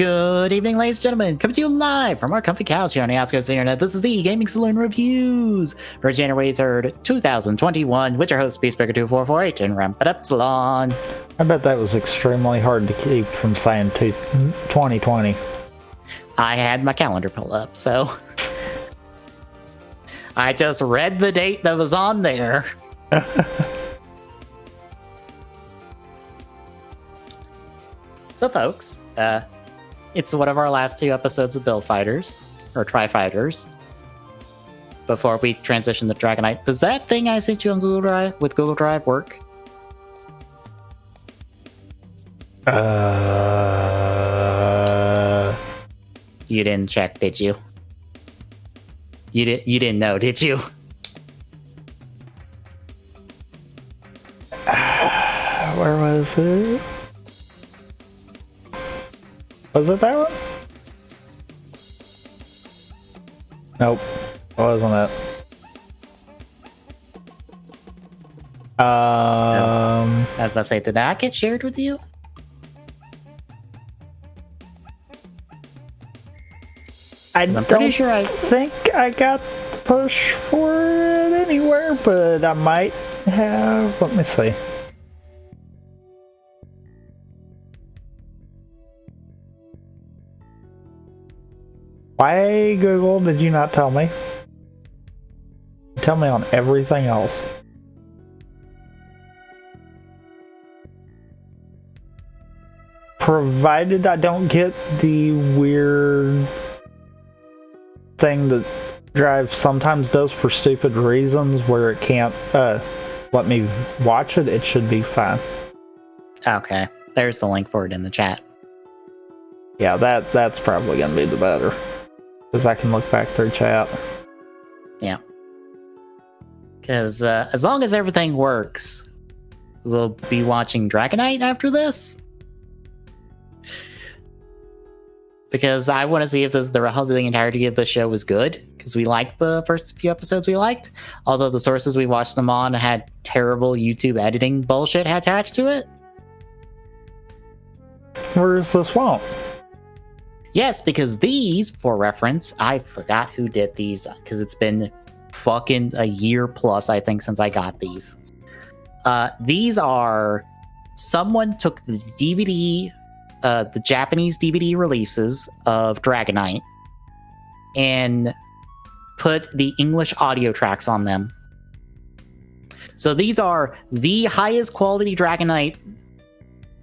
Good evening, ladies and gentlemen. Coming to you live from our comfy couch here on the outskirts of the internet. This is the Gaming Saloon Reviews for January 3rd, 2021, with your host, Beastbreaker2448 and Ramp It Up Salon. I bet that was extremely hard to keep from saying 2020. I had my calendar pulled up, so I just read the date that was on there. So, folks, it's one of our last two episodes of Build Fighters, or Tri Fighters, before we transition to Dragonite. Does that thing I sent you on Google Drive with Google Drive work? You didn't check, did you? You didn't know, did you? Where was it? Was it that one? Nope, it wasn't it. I was about to say, did that get shared with you? I'm pretty sure I think I got the push for it anywhere, but I might have. Let me see. Why, Google, did you not tell me? Tell me on everything else. Provided I don't get the weird thing that Drive sometimes does for stupid reasons where it can't let me watch it, it should be fine. Okay, there's the link for it in the chat. Yeah, that's probably going to be the better. Because I can look back through chat. Yeah. Because as long as everything works, we'll be watching Dragonite after this. Because I want to see if the entirety of the show was good. Because we liked the first few episodes we liked. Although the sources we watched them on had terrible YouTube editing bullshit attached to it. Where is this one? Yes, because these, for reference, I forgot who did these, because it's been fucking a year plus, I think, since I got these. These are, someone took the DVD, the Japanese DVD releases of Dragonite, and put the English audio tracks on them. So these are the highest quality Dragonite,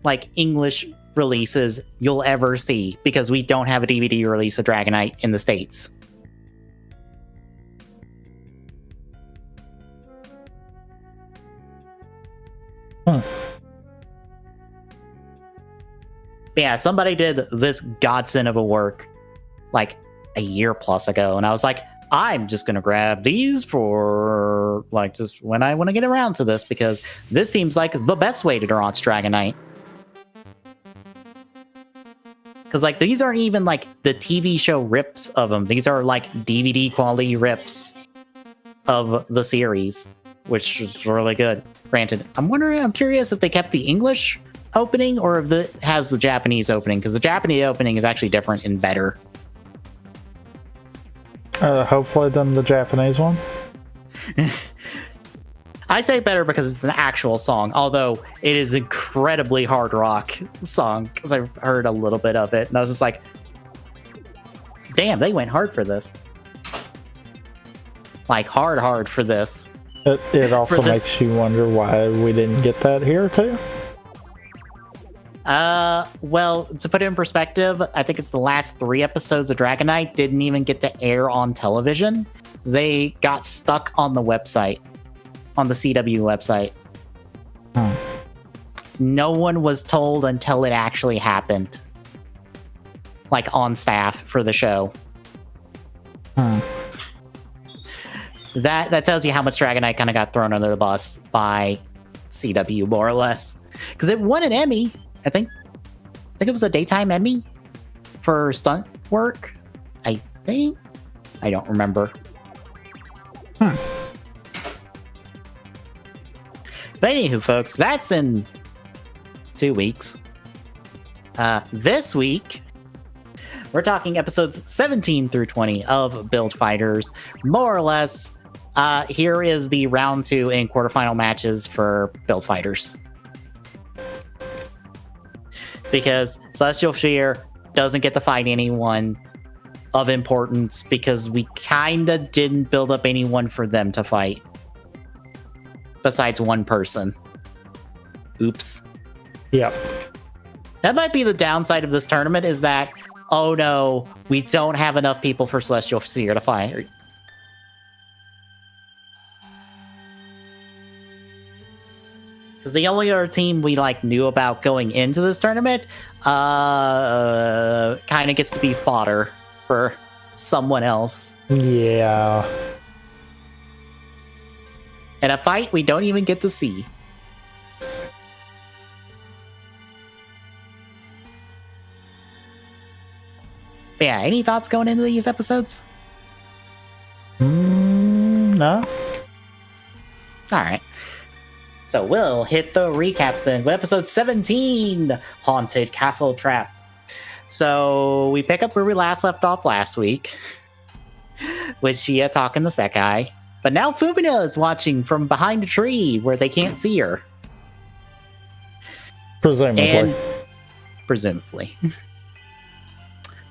like, English releases you'll ever see, because we don't have a DVD release of Dragonite in the States. But yeah, somebody did this godsend of a work like a year plus ago, and I was like, I'm just gonna grab these for like just when I want to get around to this, because this seems like the best way to launch Dragonite. Because, like, these aren't even, like, the TV show rips of them. These are, like, DVD quality rips of the series, which is really good. Granted, I'm curious if they kept the English opening or if it has the Japanese opening, because the Japanese opening is actually different and better. Hopefully than the Japanese one. I say better because it's an actual song, although it is incredibly hard rock song, because I've heard a little bit of it, and I was just like, damn, they went hard for this. Like, hard for this. It also makes you wonder why we didn't get that here, too? Well, to put it in perspective, I think it's the last 3 episodes of Dragonite didn't even get to air on television. They got stuck on the website. On the CW website. No one was told until it actually happened. Like, on staff for the show. That tells you how much Dragonite kind of got thrown under the bus by CW, more or less. Because it won an Emmy, I think it was a daytime Emmy for stunt work, I think. I don't remember. But anywho, folks, that's in 2 weeks. This week, We're talking episodes 17 through 20 of Build Fighters. More or less, here is the round 2 and quarterfinal matches for Build Fighters. Because Celestial Sphere doesn't get to fight anyone of importance because we kinda didn't build up anyone for them to fight. Besides one person. Oops. Yep. That might be the downside of this tournament, is that, oh no, we don't have enough people for Celestial Sphere to fight. Because the only other team we knew about going into this tournament kind of gets to be fodder for someone else. Yeah. And a fight we don't even get to see. But yeah, any thoughts going into these episodes? No. Alright. So we'll hit the recaps then with episode 17, Haunted Castle Trap. So we pick up where we last left off last week, with Shia talking to Sekai. But now Fumina is watching from behind a tree where they can't see her. Presumably. Presumably.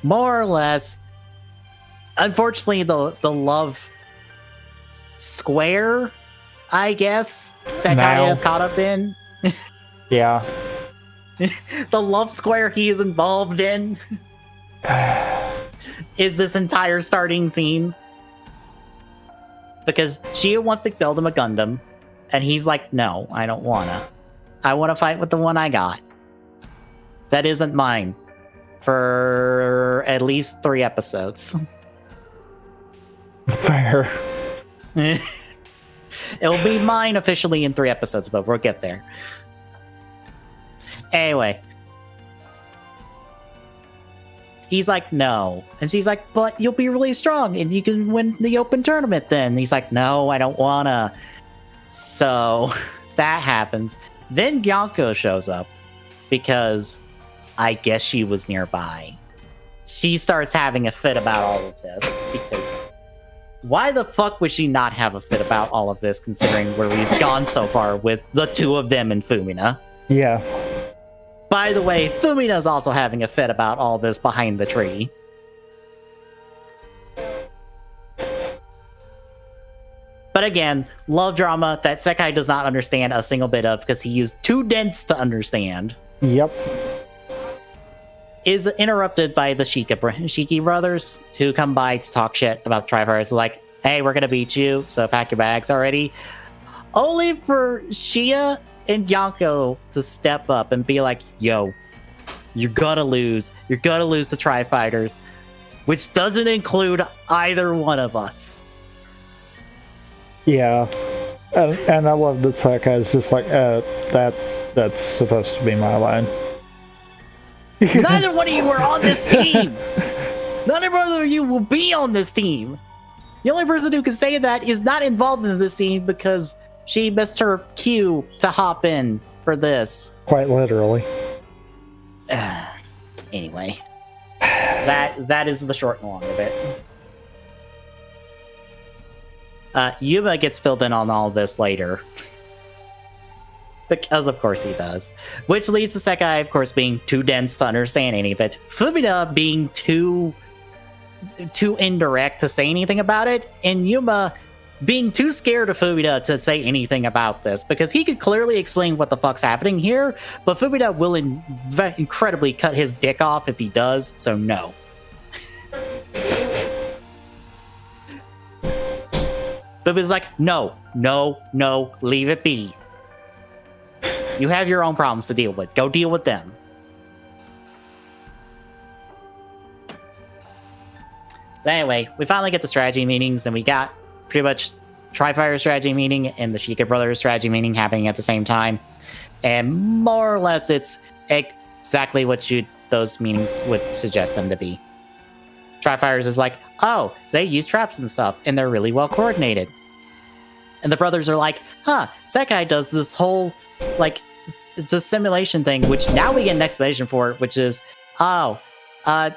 More or less, unfortunately, the love square, I guess, Sekai is caught up in. Yeah. The love square he is involved in is this entire starting scene. Because Shia wants to build him a Gundam, and he's like, no, I don't wanna. I wanna fight with the one I got. That isn't mine. For at least 3 episodes. Fair. It'll be mine officially in 3 episodes, but we'll get there. Anyway. He's like, no. And she's like, but you'll be really strong and you can win the open tournament then. And he's like, no, I don't wanna. So that happens. Then Gyonko shows up because I guess she was nearby. She starts having a fit about all of this because why the fuck would she not have a fit about all of this considering where we've gone so far with the 2 of them and Fumina? Yeah. By the way, Fumina's also having a fit about all this behind the tree. But again, love drama that Sekai does not understand a single bit of because he is too dense to understand. Yep. Is interrupted by the Shiki brothers, who come by to talk shit about Trifires. Like, hey, we're gonna beat you, so pack your bags already. Only for Shia and Yonko to step up and be like, yo, you're gonna lose. You're gonna lose to Tri-Fighters, which doesn't include either one of us. Yeah. And I love that Sakai's just like, that's supposed to be my line. Neither one of you are on this team. Neither one of you will be on this team. The only person who can say that is not involved in this team because she missed her cue to hop in for this. Quite literally. Anyway, that is the short and long of it. Yuma gets filled in on all this later. Because of course he does. Which leads to Sekai, of course, being too dense to understand any of it. Fumina being too indirect to say anything about it. And Yuma being too scared of Fumina to say anything about this. Because he could clearly explain what the fuck's happening here. But Fumina will incredibly cut his dick off if he does. So no. Fumina's like, no, leave it be. You have your own problems to deal with. Go deal with them. So anyway, we finally get the strategy meetings, and we got pretty much Tri-Fire strategy meeting and the Shika Brothers strategy meeting happening at the same time. And more or less, it's exactly what those meetings would suggest them to be. Tri-Fires is like, oh, they use traps and stuff, and they're really well coordinated. And the brothers are like, huh, Sekai does this whole, it's a simulation thing, which now we get an explanation for it, which is,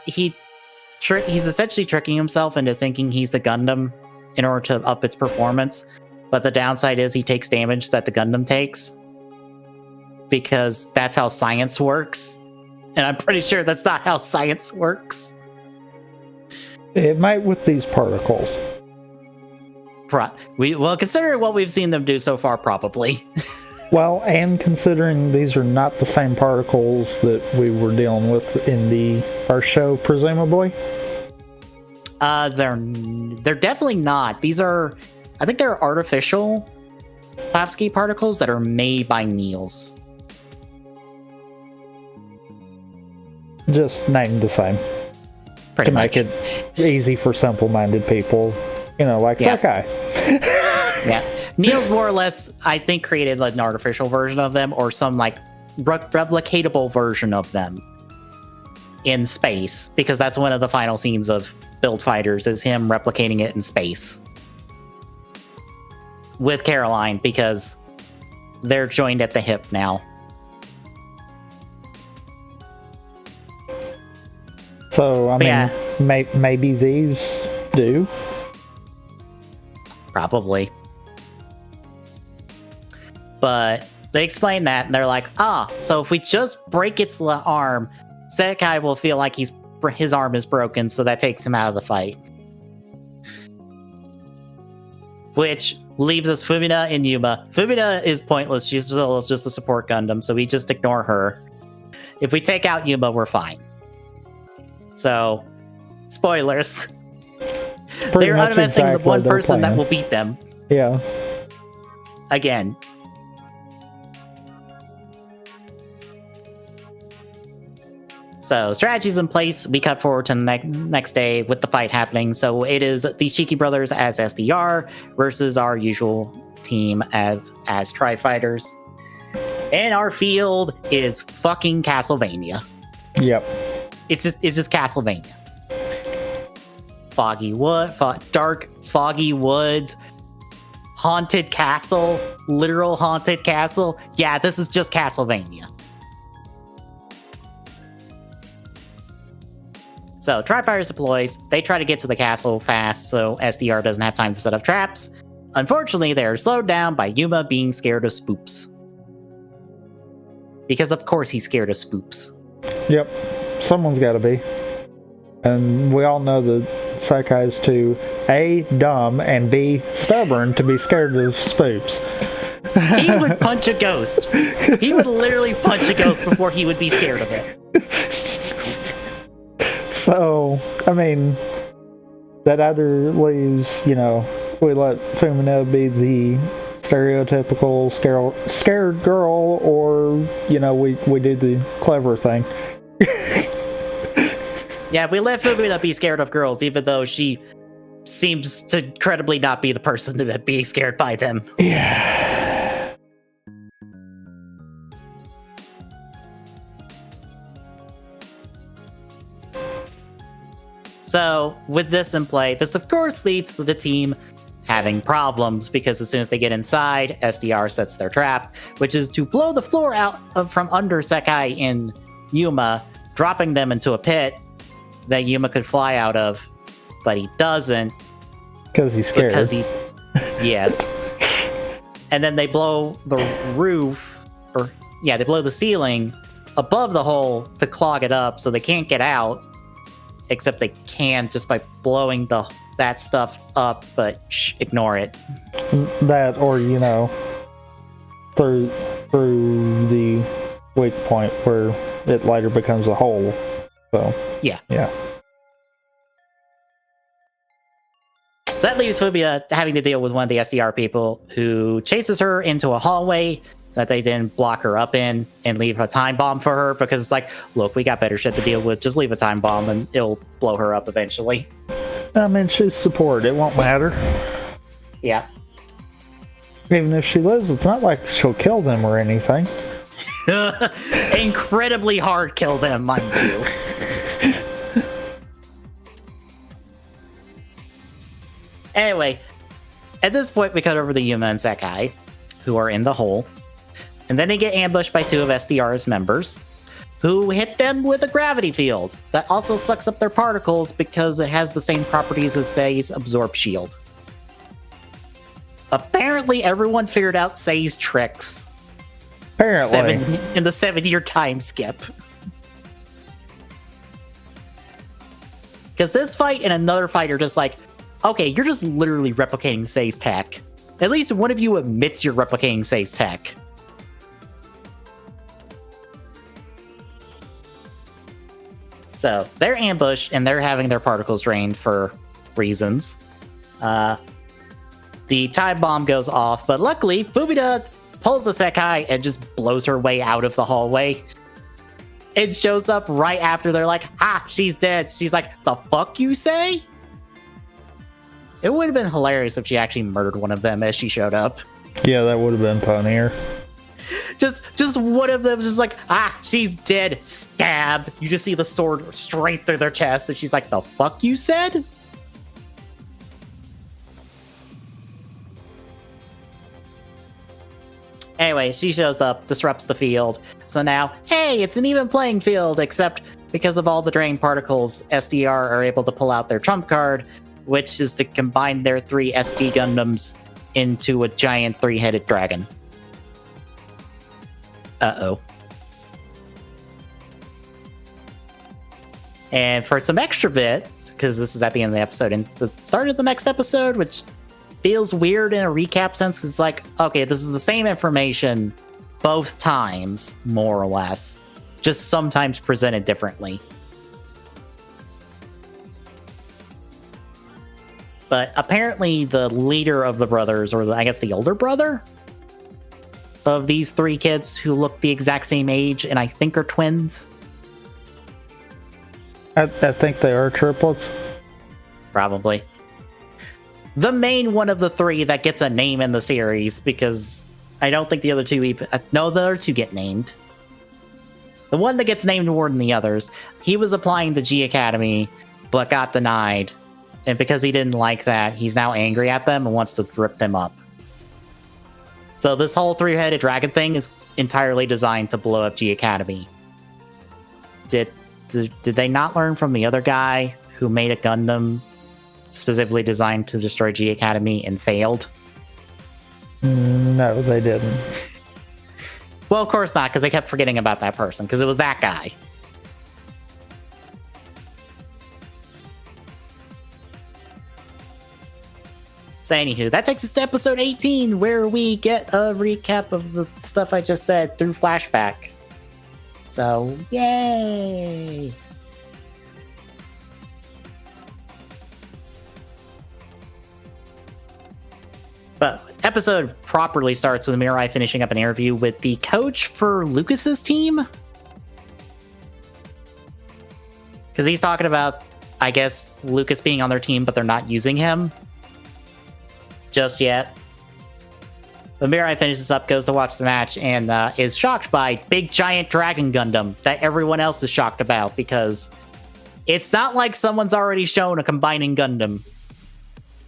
he he's essentially tricking himself into thinking he's the Gundam in order to up its performance. But the downside is he takes damage that the Gundam takes, because that's how science works. And I'm pretty sure that's not how science works. It might with these particles. Well, considering what we've seen them do so far, probably. Well, and considering these are not the same particles that we were dealing with in the first show, presumably. They're definitely not. These are, I think they're artificial Plavsky particles that are made by Niels. Just named the same. Pretty to much. Make it easy for simple-minded people, like Sekai. Yeah. Niels more or less, I think, created like an artificial version of them, or some like replicatable version of them in space, because that's one of the final scenes of Build Fighters, is him replicating it in space with Caroline, because they're joined at the hip now. So, I mean, maybe these do. Probably. But they explain that, and they're like, so if we just break its arm, Sekai will feel like his arm is broken, so that takes him out of the fight. Which leaves us Fumina and Yuma. Fumina is pointless. She's still just a support Gundam, so we just ignore her. If we take out Yuma, we're fine. So, spoilers. They're unmessing the one person that will beat them. Yeah. Again. So, strategies in place. We cut forward to the next day with the fight happening. So, it is the Shiki brothers as SDR versus our usual team as Tri-Fighters. And our field is fucking Castlevania. Yep. It's just Castlevania. Dark, foggy woods, haunted castle, literal haunted castle. Yeah, this is just Castlevania. So, Tri-Fighters deploys. They try to get to the castle fast, so SDR doesn't have time to set up traps. Unfortunately, they are slowed down by Yuma being scared of spoops. Because of course he's scared of spoops. Yep. Someone's got to be. And we all know that Sekai is too A, dumb, and B, stubborn to be scared of spoops. He would punch a ghost. He would literally punch a ghost before he would be scared of it. So, I mean, that either leaves, we let Fumina be the stereotypical scared girl, or, we do the clever thing. Yeah, we let Fumina be scared of girls, even though she seems to incredibly not be the person to be scared by them. Yeah. So, with this in play, this of course leads to the team having problems, because as soon as they get inside, SDR sets their trap, which is to blow the floor out from under Sekai and Yuma, dropping them into a pit that Yuma could fly out of, but he doesn't. Because he's scared. Yes. And then they blow the roof, they blow the ceiling above the hole to clog it up, so they can't get out, except they can just by blowing that stuff up, but ignore it. That, or, through the weak point where it later becomes a hole. So, yeah. So that leaves Fumina having to deal with one of the SDR people who chases her into a hallway that they then block her up in and leave a time bomb for her, because it's like, look, we got better shit to deal with. Just leave a time bomb and it'll blow her up eventually. I mean, she's support. It won't matter. Yeah. Even if she lives, it's not like she'll kill them or anything. Incredibly hard kill them, mind you. Anyway, at this point, we cut over to Yuma and Sekai, who are in the hole. And then they get ambushed by two of SDR's members, who hit them with a gravity field that also sucks up their particles because it has the same properties as Sei's absorb shield. Apparently, everyone figured out Sei's tricks. Apparently. In the 7-year time skip. Because this fight and another fight are just like, okay, you're just literally replicating Sei's tech. At least one of you admits you're replicating Sei's tech. So, they're ambushed, and they're having their particles drained for reasons. The time bomb goes off, but luckily, Fumina pulls a Sekai and just blows her way out of the hallway. It shows up right after they're like, she's dead. She's like, the fuck you say? It would have been hilarious if she actually murdered one of them as she showed up. Yeah, that would have been funnier. Just one of them is just like, she's dead. Stab. You just see the sword straight through their chest, and she's like, the fuck you said? Anyway, she shows up, disrupts the field. So now, hey, it's an even playing field, except because of all the drained particles, SDR are able to pull out their trump card, which is to combine their 3 SD Gundams into a giant 3-headed dragon. Uh-oh. And for some extra bits, because this is at the end of the episode, and the start of the next episode, which feels weird in a recap sense, because it's like, okay, this is the same information both times, more or less, just sometimes presented differently. But apparently the leader of the brothers, or I guess the older brother of these 3 kids who look the exact same age and I think are twins. I think they are triplets. Probably. The main one of the 3 that gets a name in the series, because I don't think the other 2 even... No, the other 2 get named. The one that gets named more than the others, he was applying to G Academy, but got denied. And because he didn't like that, he's now angry at them and wants to rip them up. So this whole 3-headed dragon thing is entirely designed to blow up G Academy. Did they not learn from the other guy who made a Gundam specifically designed to destroy G Academy and failed? No, they didn't. Well, of course not, because they kept forgetting about that person, because it was that guy. So anywho, that takes us to episode 18, where we get a recap of the stuff I just said through flashback. So, yay! But episode properly starts with Mirai finishing up an interview with the coach for Lucas's team. Because he's talking about, I guess, Lucas being on their team, but they're not using him just yet. But Mirai finishes up, goes to watch the match, and is shocked by big giant dragon Gundam that everyone else is shocked about, because it's not like someone's already shown a combining Gundam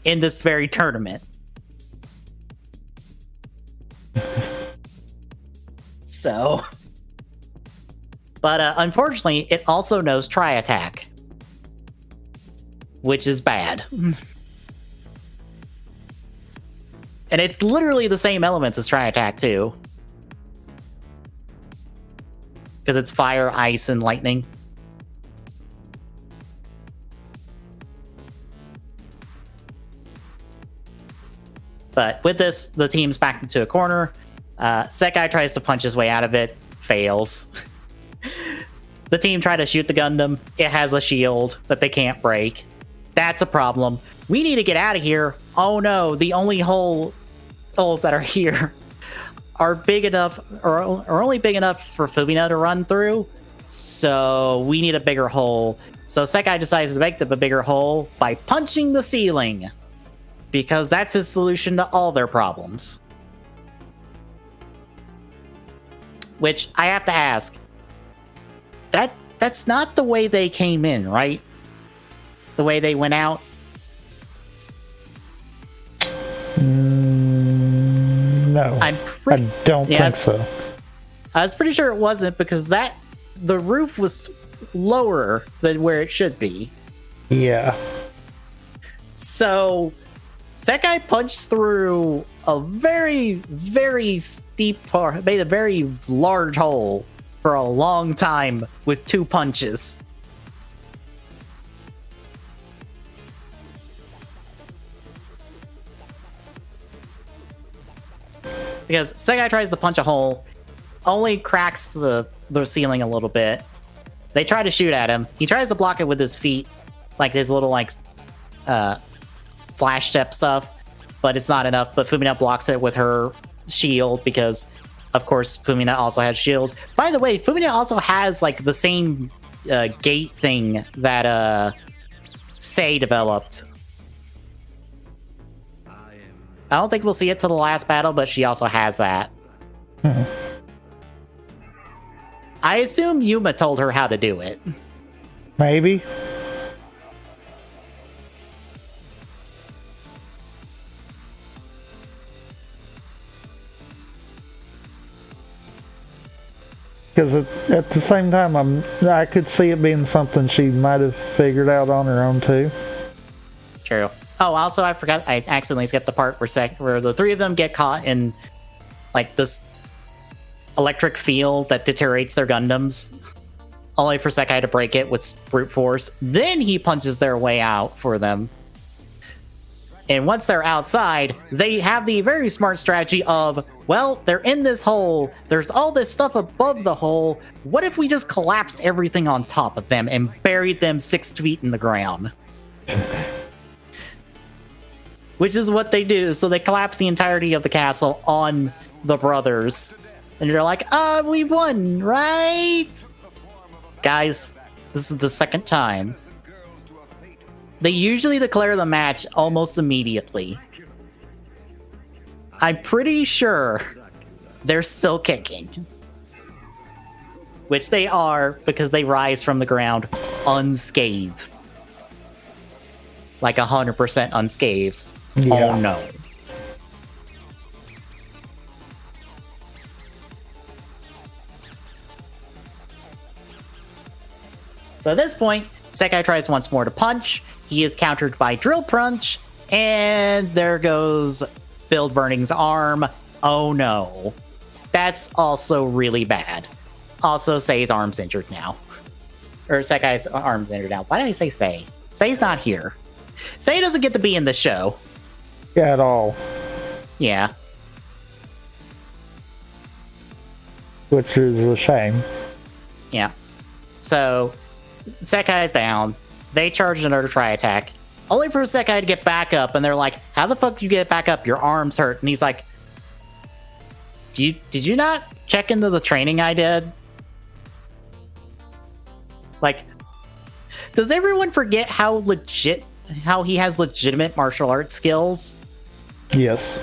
in this very tournament. So, but unfortunately, it also knows Tri-Attack, which is bad. And it's literally the same elements as Tri-Attack, too. Because it's fire, ice, and lightning. But with this, the team's backed into a corner. Sekai tries to punch his way out of it. Fails. The team try to shoot the Gundam. It has a shield that they can't break. That's a problem. We need to get out of here. Oh no, the only holes that are here are big enough, or only big enough for Fumina to run through. So we need a bigger hole. So Sekai decides to make them a bigger hole by punching the ceiling, because that's his solution to all their problems. Which I have to ask, that's not the way they came in, right? The way they went out? No, I don't think so. I was pretty sure it wasn't, because that the roof was lower than where it should be. Yeah. So Sekai punched through a very, very steep part, made a very large hole for a long time with 2 punches. Because Sekai tries to punch a hole, only cracks the ceiling a little bit. They try to shoot at him. He tries to block it with his feet, like his little flash step stuff, but it's not enough. But Fumina blocks it with her shield because, of course, Fumina also has shield. By the way, Fumina also has like the same gate thing that Sei developed. I don't think we'll see it till the last battle, but she also has that. I assume Yuma told her how to do it. Maybe. Because at the same time, I could see it being something she might have figured out on her own too. True. Oh, also, I forgot. I accidentally skipped the part where the 3 of them get caught in like this electric field that deteriorates their Gundams, only for Sekai to break it with brute force. Then he punches their way out for them. And once they're outside, they have the very smart strategy of, well, they're in this hole. There's all this stuff above the hole. What if we just collapsed everything on top of them and buried them 6 feet in the ground? Which is what they do. So they collapse the entirety of the castle on the brothers. And you're like, we won, right? Guys, this is the second time. They usually declare the match almost immediately. I'm pretty sure they're still kicking. Which they are, because they rise from the ground unscathed. Like 100% unscathed. Yeah. Oh no. So at this point, Sekai tries once more to punch. He is countered by Drill Punch, and there goes Build Burning's arm. Oh no. That's also really bad. Also, Sei's arm's injured now. Or Sekai's arm's injured now. Why did I say Sei? Sei's not here. Sei doesn't get to be in the show. At all. Yeah. Which is a shame. Yeah. So, Sekai's down. They charge another tri-attack. Only for Sekai to get back up, and they're like, how the fuck do you get back up? Your arm's hurt. And he's like, did you not check into the training I did? Like, does everyone forget how he has legitimate martial arts skills? Yes.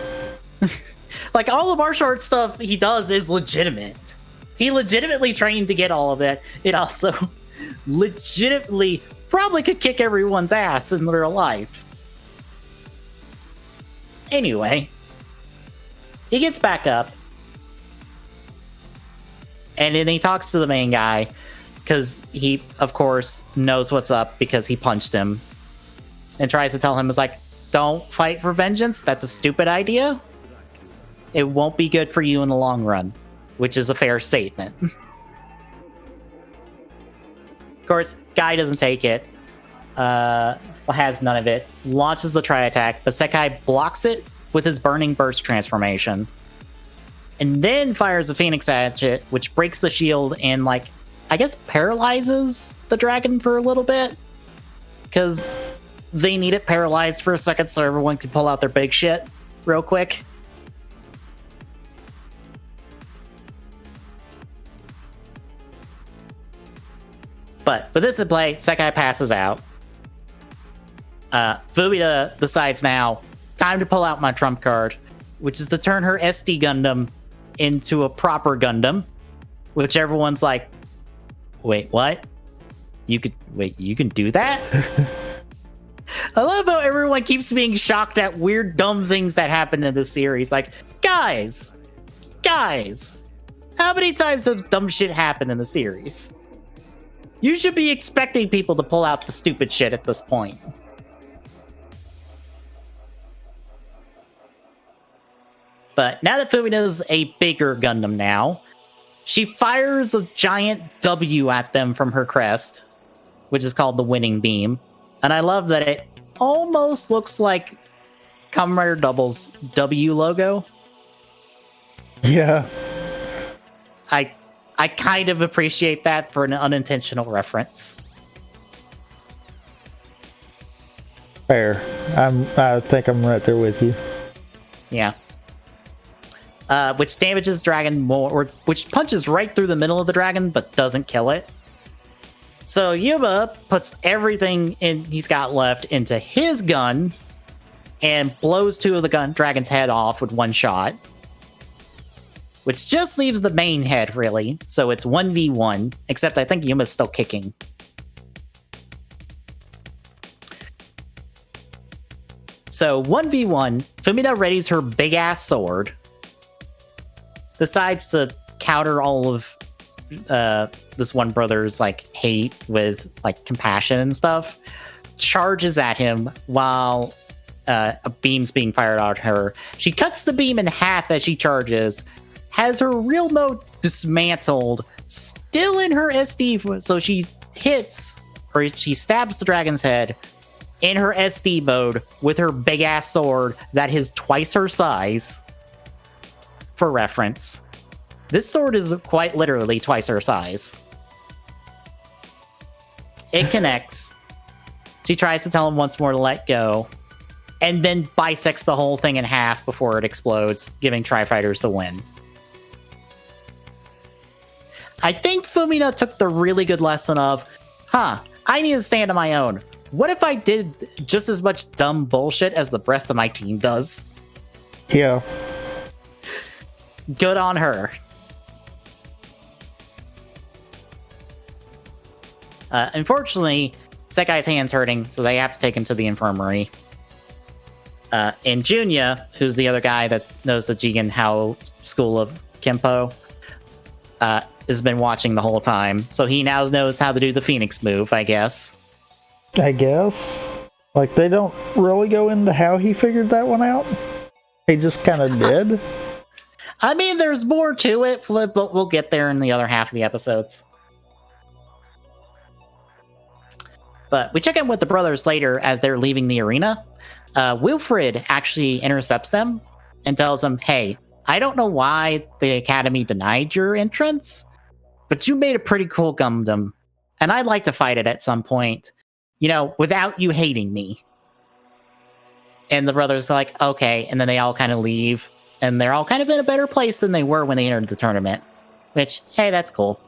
Like, all the martial arts stuff he does is legitimate. He legitimately trained to get all of it. It also legitimately probably could kick everyone's ass in real life. Anyway, he gets back up. And then he talks to the main guy, because he, of course, knows what's up because he punched him. And tries to tell him, it's like, don't fight for vengeance. That's a stupid idea. It won't be good for you in the long run. Which is a fair statement. Of course, Guy doesn't take it. Has none of it. Launches the tri-attack, but Sekai blocks it with his Burning Burst transformation. And then fires the Phoenix at it, which breaks the shield and, like, I guess paralyzes the dragon for a little bit. Because they need it paralyzed for a second so everyone can pull out their big shit real quick. But with this in play, Sekai passes out. Fumina decides now, time to pull out my trump card, which is to turn her SD Gundam into a proper Gundam, which everyone's like, wait, what? You can do that? I love how everyone keeps being shocked at weird, dumb things that happen in this series. Like, guys, how many times does dumb shit happen in the series? You should be expecting people to pull out the stupid shit at this point. But now that Fumina's a bigger Gundam now, she fires a giant W at them from her crest, which is called the winning beam. And I love that it almost looks like Kamen Rider Double's W logo. Yeah. I kind of appreciate that for an unintentional reference. Fair. I think I'm right there with you. Yeah. Which damages dragon more, or which punches right through the middle of the dragon, but doesn't kill it. So Yuma puts everything he's got left into his gun and blows two of the dragon's head off with one shot. Which just leaves the main head, really. So it's 1v1, except I think Yuma's still kicking. So 1v1, Fumina readies her big-ass sword, decides to counter all of this one brother's like hate with like compassion and stuff, charges at him while a beam's being fired at her. She cuts the beam in half as she charges, has her real mode dismantled, still in her SD, so she hits, or she stabs the dragon's head in her SD mode with her big-ass sword that is twice her size. For reference, this sword is quite literally twice her size. It connects. She tries to tell him once more to let go, and then bisects the whole thing in half before it explodes, giving Tri-Fighters the win. I think Fumina took the really good lesson of, I need to stand on my own. What if I did just as much dumb bullshit as the rest of my team does? Yeah. Good on her. Unfortunately, Sekai's hand's hurting, so they have to take him to the infirmary. And Junya, who's the other guy that knows the Jigen Hao school of Kenpo, has been watching the whole time, so he now knows how to do the Phoenix move, I guess. Like, they don't really go into how he figured that one out. He just kind of did. I mean, there's more to it, but we'll get there in the other half of the episodes. But we check in with the brothers later as they're leaving the arena. Wilfred actually intercepts them and tells them, hey, I don't know why the Academy denied your entrance, but you made a pretty cool Gundam, and I'd like to fight it at some point, without you hating me. And the brothers are like, okay, and then they all kind of leave, and they're all kind of in a better place than they were when they entered the tournament, which, hey, that's cool.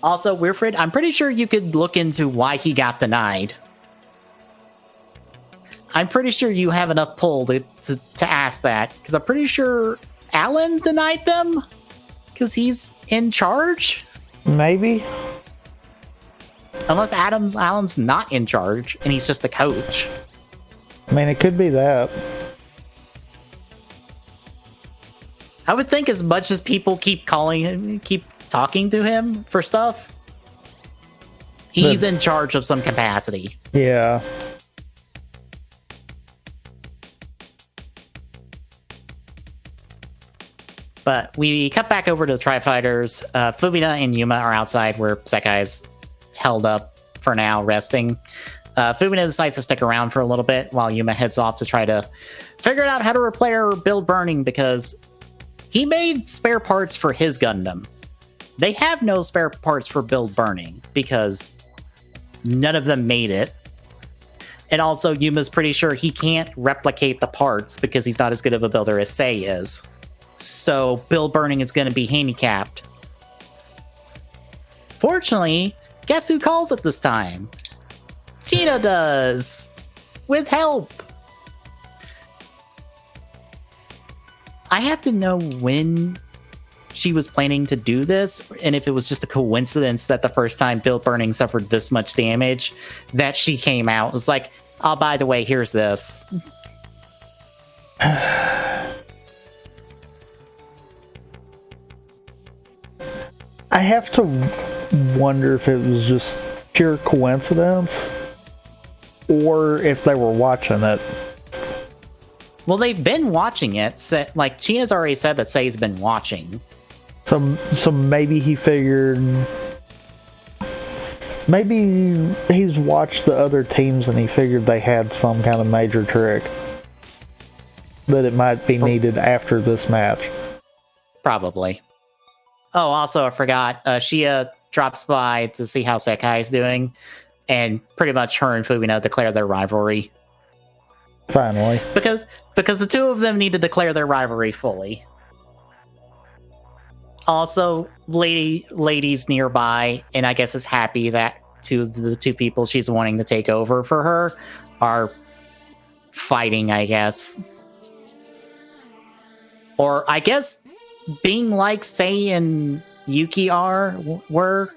Also, Wilfred, I'm pretty sure you could look into why he got denied. I'm pretty sure you have enough pull to ask that, because I'm pretty sure Alan denied them, because he's in charge? Maybe. Unless Alan's not in charge, and he's just the coach. I mean, it could be that. I would think as much as people keep talking to him for stuff, he's in charge of some capacity. Yeah. But we cut back over to the Tri-Fighters. Fumina and Yuma are outside where Sekai's held up for now, resting. Fumina decides to stick around for a little bit while Yuma heads off to try to figure out how to repair Build Burning, because he made spare parts for his Gundam. They have no spare parts for Build Burning because none of them made it. And also, Yuma's pretty sure he can't replicate the parts because he's not as good of a builder as Sei is. So Build Burning is going to be handicapped. Fortunately, guess who calls it this time? Gina does! With help! I have to know when she was planning to do this, and if it was just a coincidence that the first time Build Burning suffered this much damage, that she came out. It was like, oh, by the way, here's this. I have to wonder if it was just pure coincidence or if they were watching it. Well, they've been watching it. Like, Chia's already said that Sei's been watching. So maybe he figured... Maybe he's watched the other teams and he figured they had some kind of major trick that it might be needed after this match. Probably. Oh, also, I forgot. Shia drops by to see how Sekai's doing, and pretty much her and Fumino declare their rivalry. Finally. Because the two of them need to declare their rivalry fully. Also, ladies nearby, and I guess is happy that the two people she's wanting to take over for her are fighting, I guess. Or I guess being like Sei and Yuki were,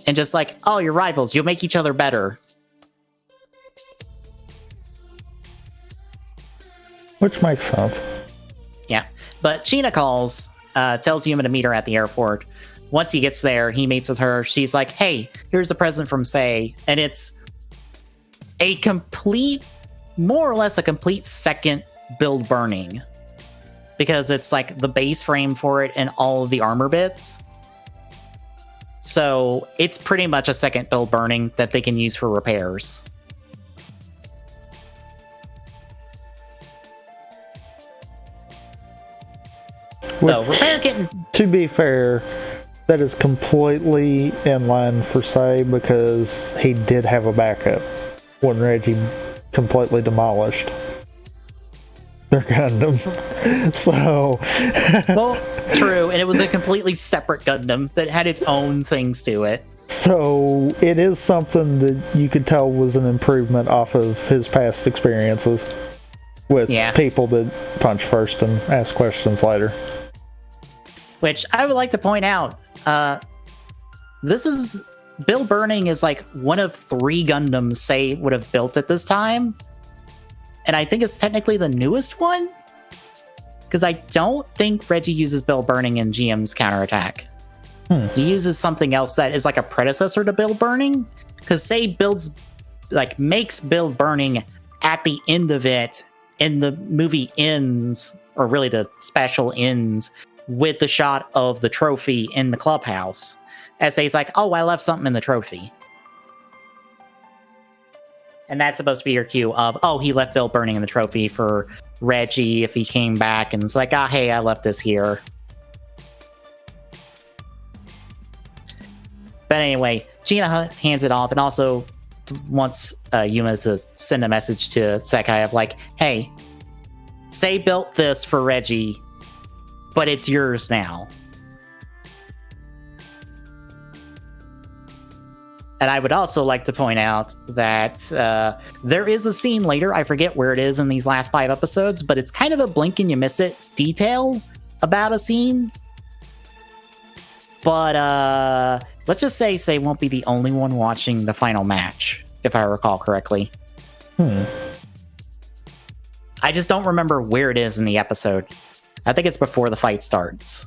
and just like, oh, you're rivals, you'll make each other better. Which makes sense. Yeah, but Sheena calls, tells Yuma to meet her at the airport. Once he gets there, he meets with her. She's like, hey, here's a present from Sei. And it's more or less a complete second build burning. Because it's like the base frame for it and all of the armor bits. So it's pretty much a second build burning that they can use for repairs. So, repair kit. To be fair, that is completely in line for Sei because he did have a backup when Reggie completely demolished their Gundam. So, well, true, and it was a completely separate Gundam that had its own things to it. So it is something that you could tell was an improvement off of his past experiences with people that punch first and ask questions later. Which I would like to point out, build burning is like one of 3 Gundams Sei would have built at this time. And I think it's technically the newest one. Because I don't think Reggie uses build burning in GM's counterattack. He uses something else that is like a predecessor to build burning. Because Sei makes build burning at the end of it. And the movie ends, or really the special ends, with the shot of the trophy in the clubhouse. As Sei's like, oh, I left something in the trophy. And that's supposed to be your cue of, oh, he left build burning in the trophy for Reggie if he came back. And it's like, hey, I left this here. But anyway, Gina hands it off and also wants Yuma to send a message to Sekai of like, hey, Sei built this for Reggie, but it's yours now. And I would also like to point out that there is a scene later, I forget where it is in these last 5 episodes, but it's kind of a blink and you miss it detail about a scene. But let's just say Sei won't be the only one watching the final match, if I recall correctly. I just don't remember where it is in the episode. I think it's before the fight starts.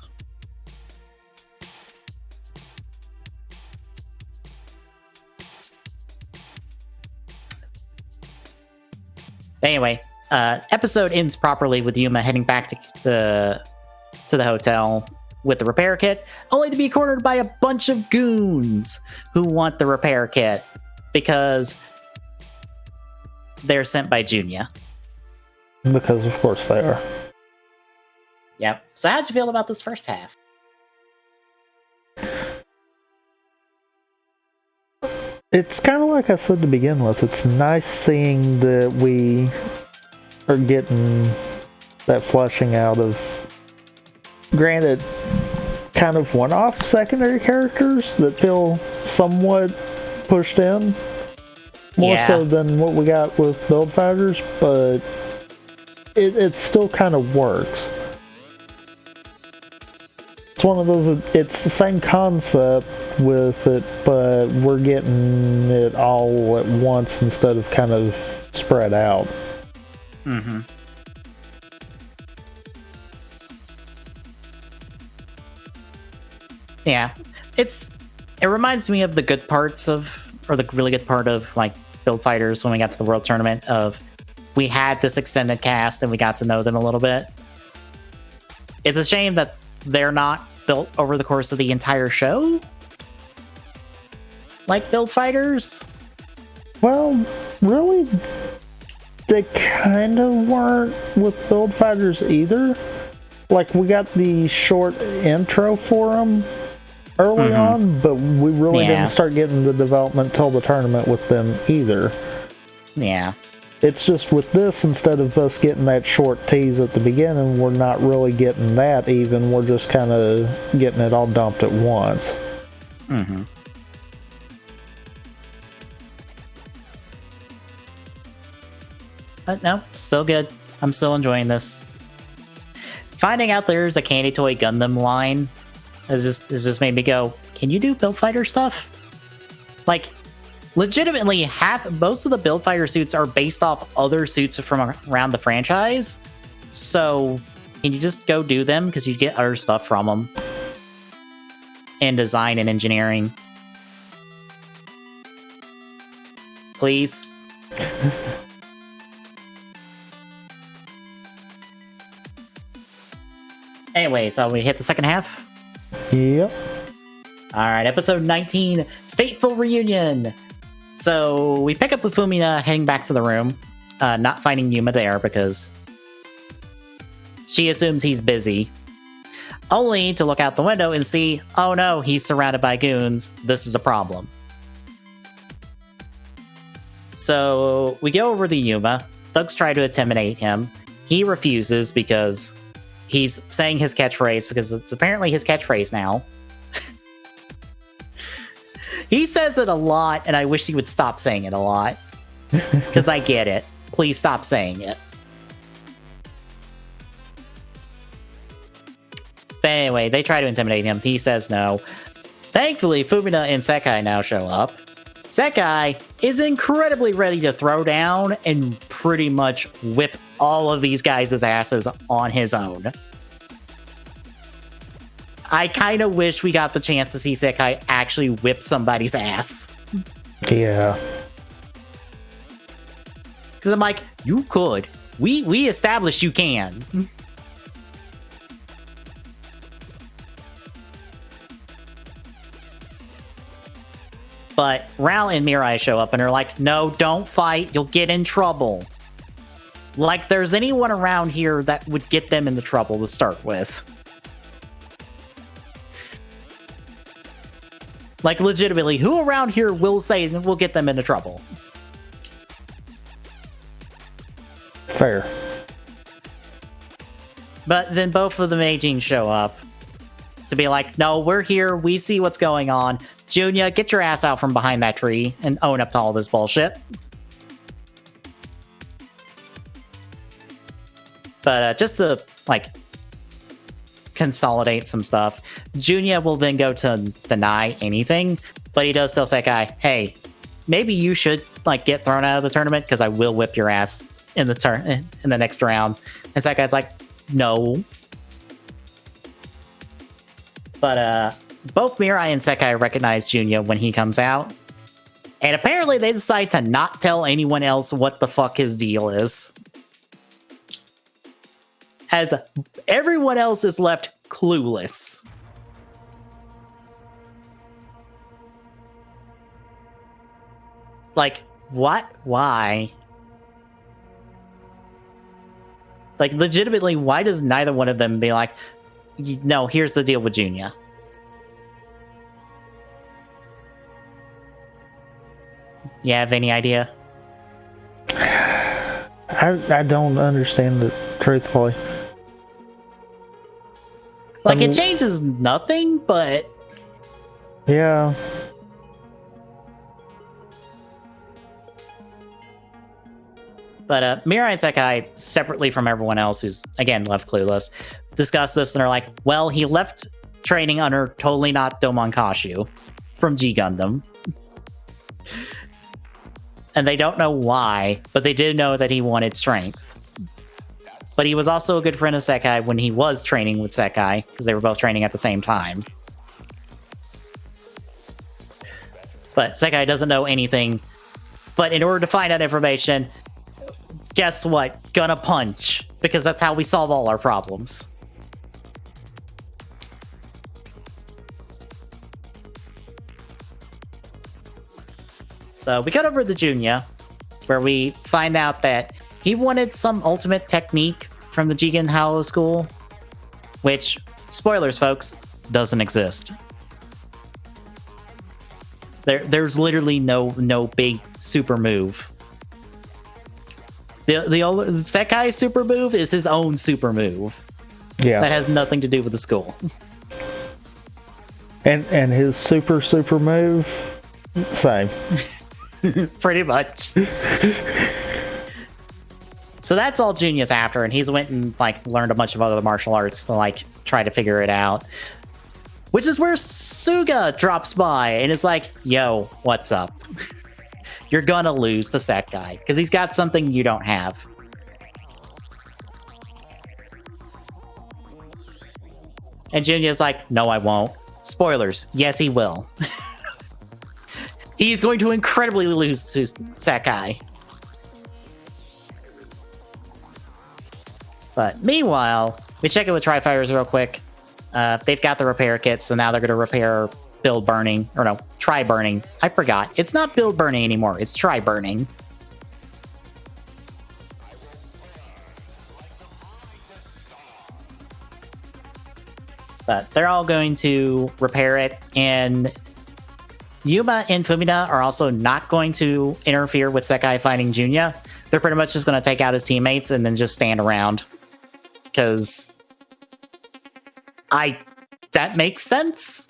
Anyway, episode ends properly with Yuma heading back to the hotel with the repair kit, only to be cornered by a bunch of goons who want the repair kit because they're sent by Junya. Because of course they are. Yep. So how'd you feel about this first half? It's kind of like I said to begin with. It's nice seeing that we are getting that fleshing out of, granted, kind of one-off secondary characters that feel somewhat pushed in. More so than what we got with Build Fighters, but it still kind of works. It's one of those, it's the same concept with it, but we're getting it all at once instead of kind of spread out. Mm-hmm. Yeah. it reminds me of the good parts of, or the really good part of like Build Fighters when we got to the World Tournament of we had this extended cast and we got to know them a little bit. It's a shame that they're not built over the course of the entire show, like Build Fighters. Well, really, they kind of weren't with Build Fighters either. Like, we got the short intro for them early on, but we really didn't start getting the development till the tournament with them either. Yeah. It's just with this, instead of us getting that short tease at the beginning, we're not really getting that even. We're just kind of getting it all dumped at once. Mm-hmm. But no, still good. I'm still enjoying this. Finding out there's a Candy Toy Gundam line has just made me go, can you do Build Fighter stuff? Like, legitimately, most of the Build Fighter suits are based off other suits from around the franchise. So, can you just go do them? Because you get other stuff from them. In design and engineering. Please. Anyway, so we hit the second half? Yep. Alright, episode 19, Fateful Reunion. So, we pick up with Fumina heading back to the room, not finding Yuma there because she assumes he's busy. Only to look out the window and see, oh no, he's surrounded by goons. This is a problem. So, we go over to Yuma. Thugs try to intimidate him. He refuses because he's saying his catchphrase, because it's apparently his catchphrase now. He says it a lot, and I wish he would stop saying it a lot. Because I get it. Please stop saying it. But anyway, they try to intimidate him. He says no. Thankfully, Fumina and Sekai now show up. Sekai is incredibly ready to throw down and pretty much whip all of these guys' asses on his own. I kind of wish we got the chance to see Sekai actually whip somebody's ass. Yeah. Because I'm like, you could. We established you can. But Ral and Mirai show up and are like, no, don't fight. You'll get in trouble. Like there's anyone around here that would get them into trouble to start with. Like legitimately, who around here will say we'll get them into trouble? Fair. But then both of the Meijin show up to be like, no, we're here. We see what's going on. Junya, get your ass out from behind that tree and own up to all this bullshit. But just to, like, consolidate some stuff, Junya will then go to deny anything, but he does tell Sekai, hey, maybe you should, like, get thrown out of the tournament because I will whip your ass in the next round. And Sekai's like, no. But, both Mirai and Sekai recognize Junya when he comes out. And apparently they decide to not tell anyone else what the fuck his deal is. As everyone else is left clueless. Like, what? Why? Like, legitimately, why does neither one of them be like, no, here's the deal with Junya? You have any idea? I don't understand it, truthfully. Like, it changes nothing, but... Yeah. But Mirai and Sekai, separately from everyone else who's, again, left clueless, discuss this and are like, well, he left training under totally not Domonkashu from G Gundam. And they don't know why, but they did know that he wanted strength. But he was also a good friend of Sekai when he was training with Sekai, because they were both training at the same time. But Sekai doesn't know anything. But in order to find out information, guess what? Gonna punch. Because that's how we solve all our problems. So we cut over to Junya, where we find out that he wanted some ultimate technique from the Jigen Hao school, which, spoilers folks, doesn't exist. There's literally no big super move. The Sekai's super move is his own super move. Yeah. That has nothing to do with the school. And his super move, same. Pretty much. So that's all Junya's after, and he's went and like learned a bunch of other martial arts to like try to figure it out. Which is where Suga drops by and is like, yo, what's up? You're gonna lose to Sekai, because he's got something you don't have. And Junya's like, no, I won't. Spoilers, yes, he will. He's going to incredibly lose to Sekai. But meanwhile, we check in with Tri-Fighters real quick. They've got the repair kit, so now they're going to repair build burning. Or no, try burning. I forgot. It's not build burning anymore. It's try burning. But they're all going to repair it, and Yuma and Fumina are also not going to interfere with Sekai fighting Junya. They're pretty much just going to take out his teammates and then just stand around. Because that makes sense.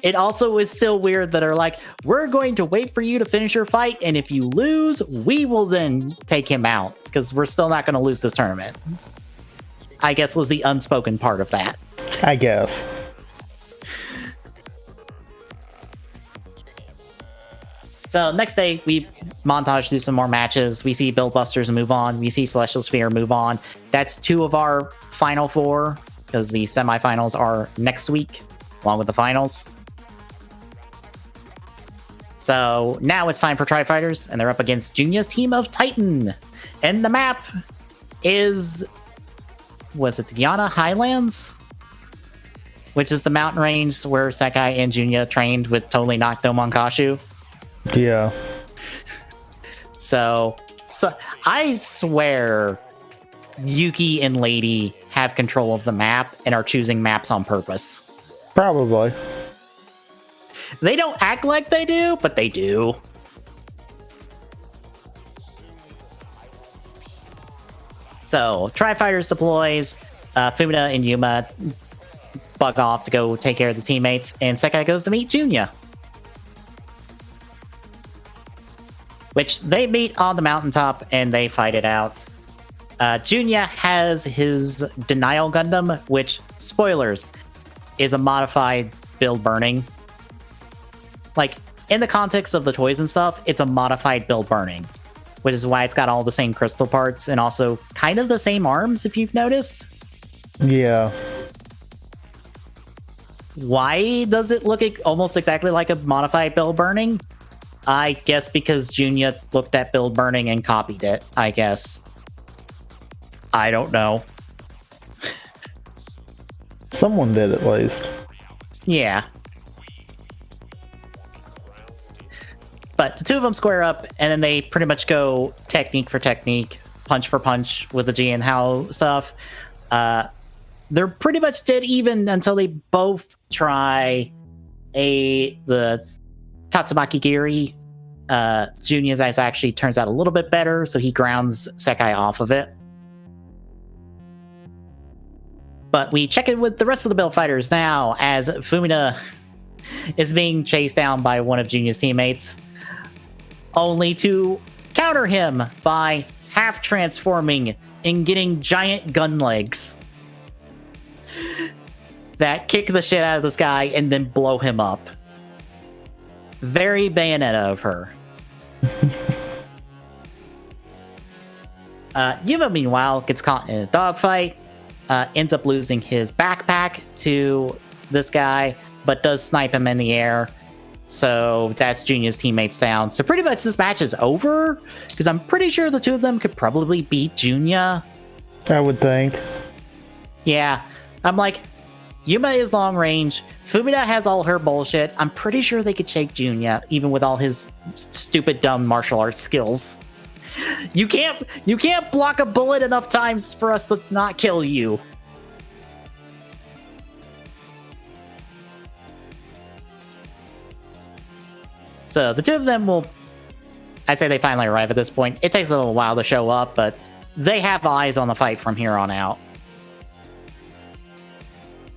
It also is still weird that are like, we're going to wait for you to finish your fight, and if you lose, we will then take him out, because we're still not going to lose this tournament. I guess was the unspoken part of that. I guess. So next day, we montage through some more matches. We see Build Busters move on. We see Celestial Sphere move on. That's 2 of our final 4, because the semifinals are next week, along with the finals. So now it's time for Tri-Fighters, and they're up against Junya's team of Titan. And the map is... was it the Yana Highlands? Which is the mountain range where Sekai and Junya trained with totally knocked Domonkashu. Yeah. So I swear Yuki and Lady have control of the map and are choosing maps on purpose. Probably. They don't act like they do, but they do. So, Tri-Fighters deploys, Fumina and Yuma bug off to go take care of the teammates, and Sekai goes to meet Junya. Which they meet on the mountaintop and they fight it out. Junya has his Denial Gundam, which, spoilers, is a modified build burning. Like, in the context of the toys and stuff, it's a modified build burning. Which is why it's got all the same crystal parts and also kind of the same arms, if you've noticed. Yeah. Why does it look almost exactly like a modified build burning? I guess because Junya looked at build burning and copied it, I guess. I don't know. Someone did at least. Yeah. But the 2 of them square up, and then they pretty much go technique for technique, punch for punch with the G and How stuff. They're pretty much dead even until they both try the Tatsumaki Giri. Junya's ice actually turns out a little bit better, so he grounds Sekai off of it. But we check in with the rest of the Build Fighters now, as Fumina is being chased down by one of Junya's teammates, only to counter him by half transforming and getting giant gun legs that kick the shit out of this guy and then blow him up. Very Bayonetta of her. Yuma, meanwhile, gets caught in a dogfight, ends up losing his backpack to this guy, but does snipe him in the air. So that's Junior's teammates down. So pretty much this match is over, because I'm pretty sure the two of them could probably beat Junior. I would think. Yeah. I'm like, Yuma is long range. Fumina has all her bullshit. I'm pretty sure they could shake Junior, even with all his stupid, dumb martial arts skills. You can't block a bullet enough times for us to not kill you. So the two of them will, I say they finally arrive at this point. It takes a little while to show up, but they have eyes on the fight from here on out.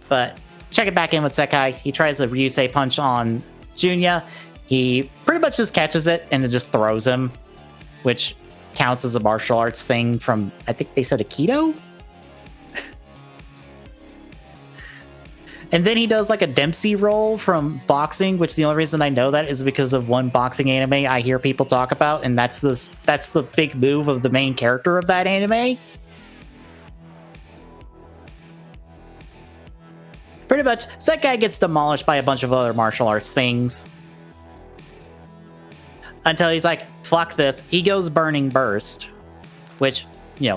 But check it back in with Sekai. He tries a Ryusei punch on Junya. He pretty much just catches it and then just throws him, which counts as a martial arts thing from, I think they said Aikido? And then he does like a Dempsey roll from boxing, which the only reason I know that is because of one boxing anime I hear people talk about, and that's the big move of the main character of that anime. Pretty much, that guy gets demolished by a bunch of other martial arts things. Until he's like, fuck this. He goes Burning Burst, which,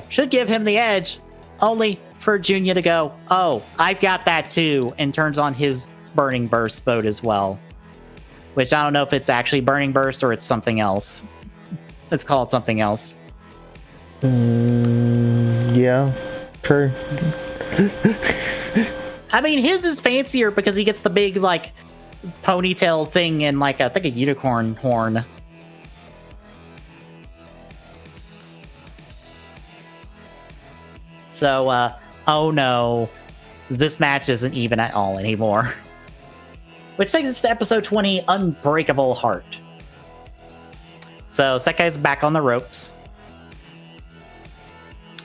should give him the edge, only for Junya to go, oh, I've got that too, and turns on his Burning Burst boat as well. Which I don't know if it's actually Burning Burst or it's something else. Let's call it something else. Yeah, true. I mean, his is fancier because he gets the big, like, ponytail thing and, like, I think a unicorn horn. So, oh no, this match isn't even at all anymore. Which takes us to episode 20, Unbreakable Heart. So, Sekai's back on the ropes.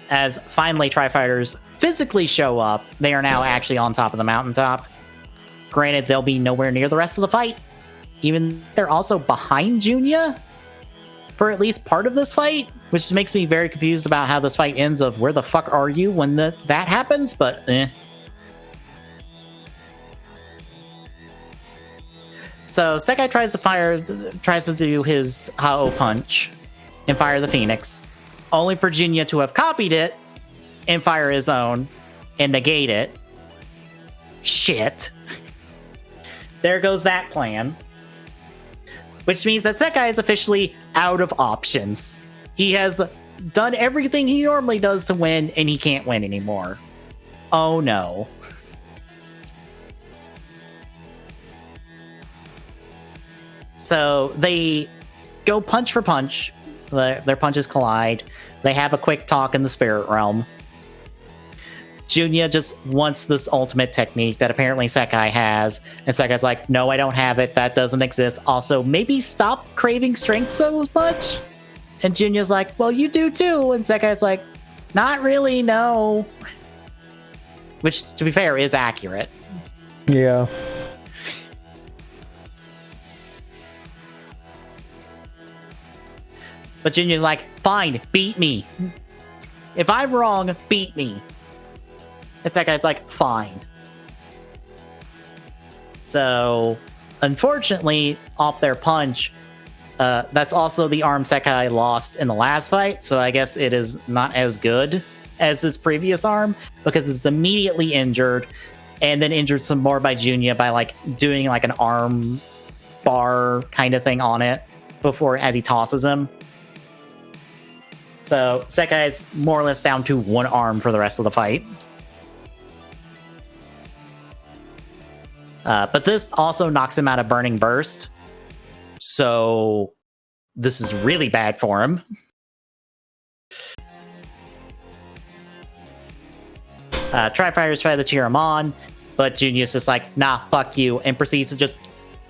As finally Tri-Fighters physically show up, they are now actually on top of the mountaintop. Granted, they'll be nowhere near the rest of the fight. Even they're also behind Junya for at least part of this fight, which makes me very confused about how this fight ends of where the fuck are you when that happens, but So Sekai tries to do his Hao punch and fire the Phoenix, only for Junya to have copied it and fire his own and negate it. Shit. There goes that plan. Which means that Sekai is officially out of options. He has done everything he normally does to win, and he can't win anymore. Oh no. So they go punch for punch. Their punches collide. They have a quick talk in the spirit realm. Junya just wants this ultimate technique that apparently Sekai has. And Sekai's like, no, I don't have it. That doesn't exist. Also, maybe stop craving strength so much. And Junya's like, well, you do too. And Sekai's like, not really, no. Which, to be fair, is accurate. Yeah. But Junya's like, fine, beat me. If I'm wrong, beat me. And Sekai's like, fine. So, unfortunately, off their punch, that's also the arm Sekai lost in the last fight, so I guess it is not as good as his previous arm, because it's immediately injured, and then injured some more by Junya by, like, doing, like, an arm bar kind of thing on it as he tosses him. So, Sekai's more or less down to one arm for the rest of the fight. But this also knocks him out of Burning Burst. So this is really bad for him. Tri-Fighters try to cheer him on, but Junior's just like, nah, fuck you, and proceeds to just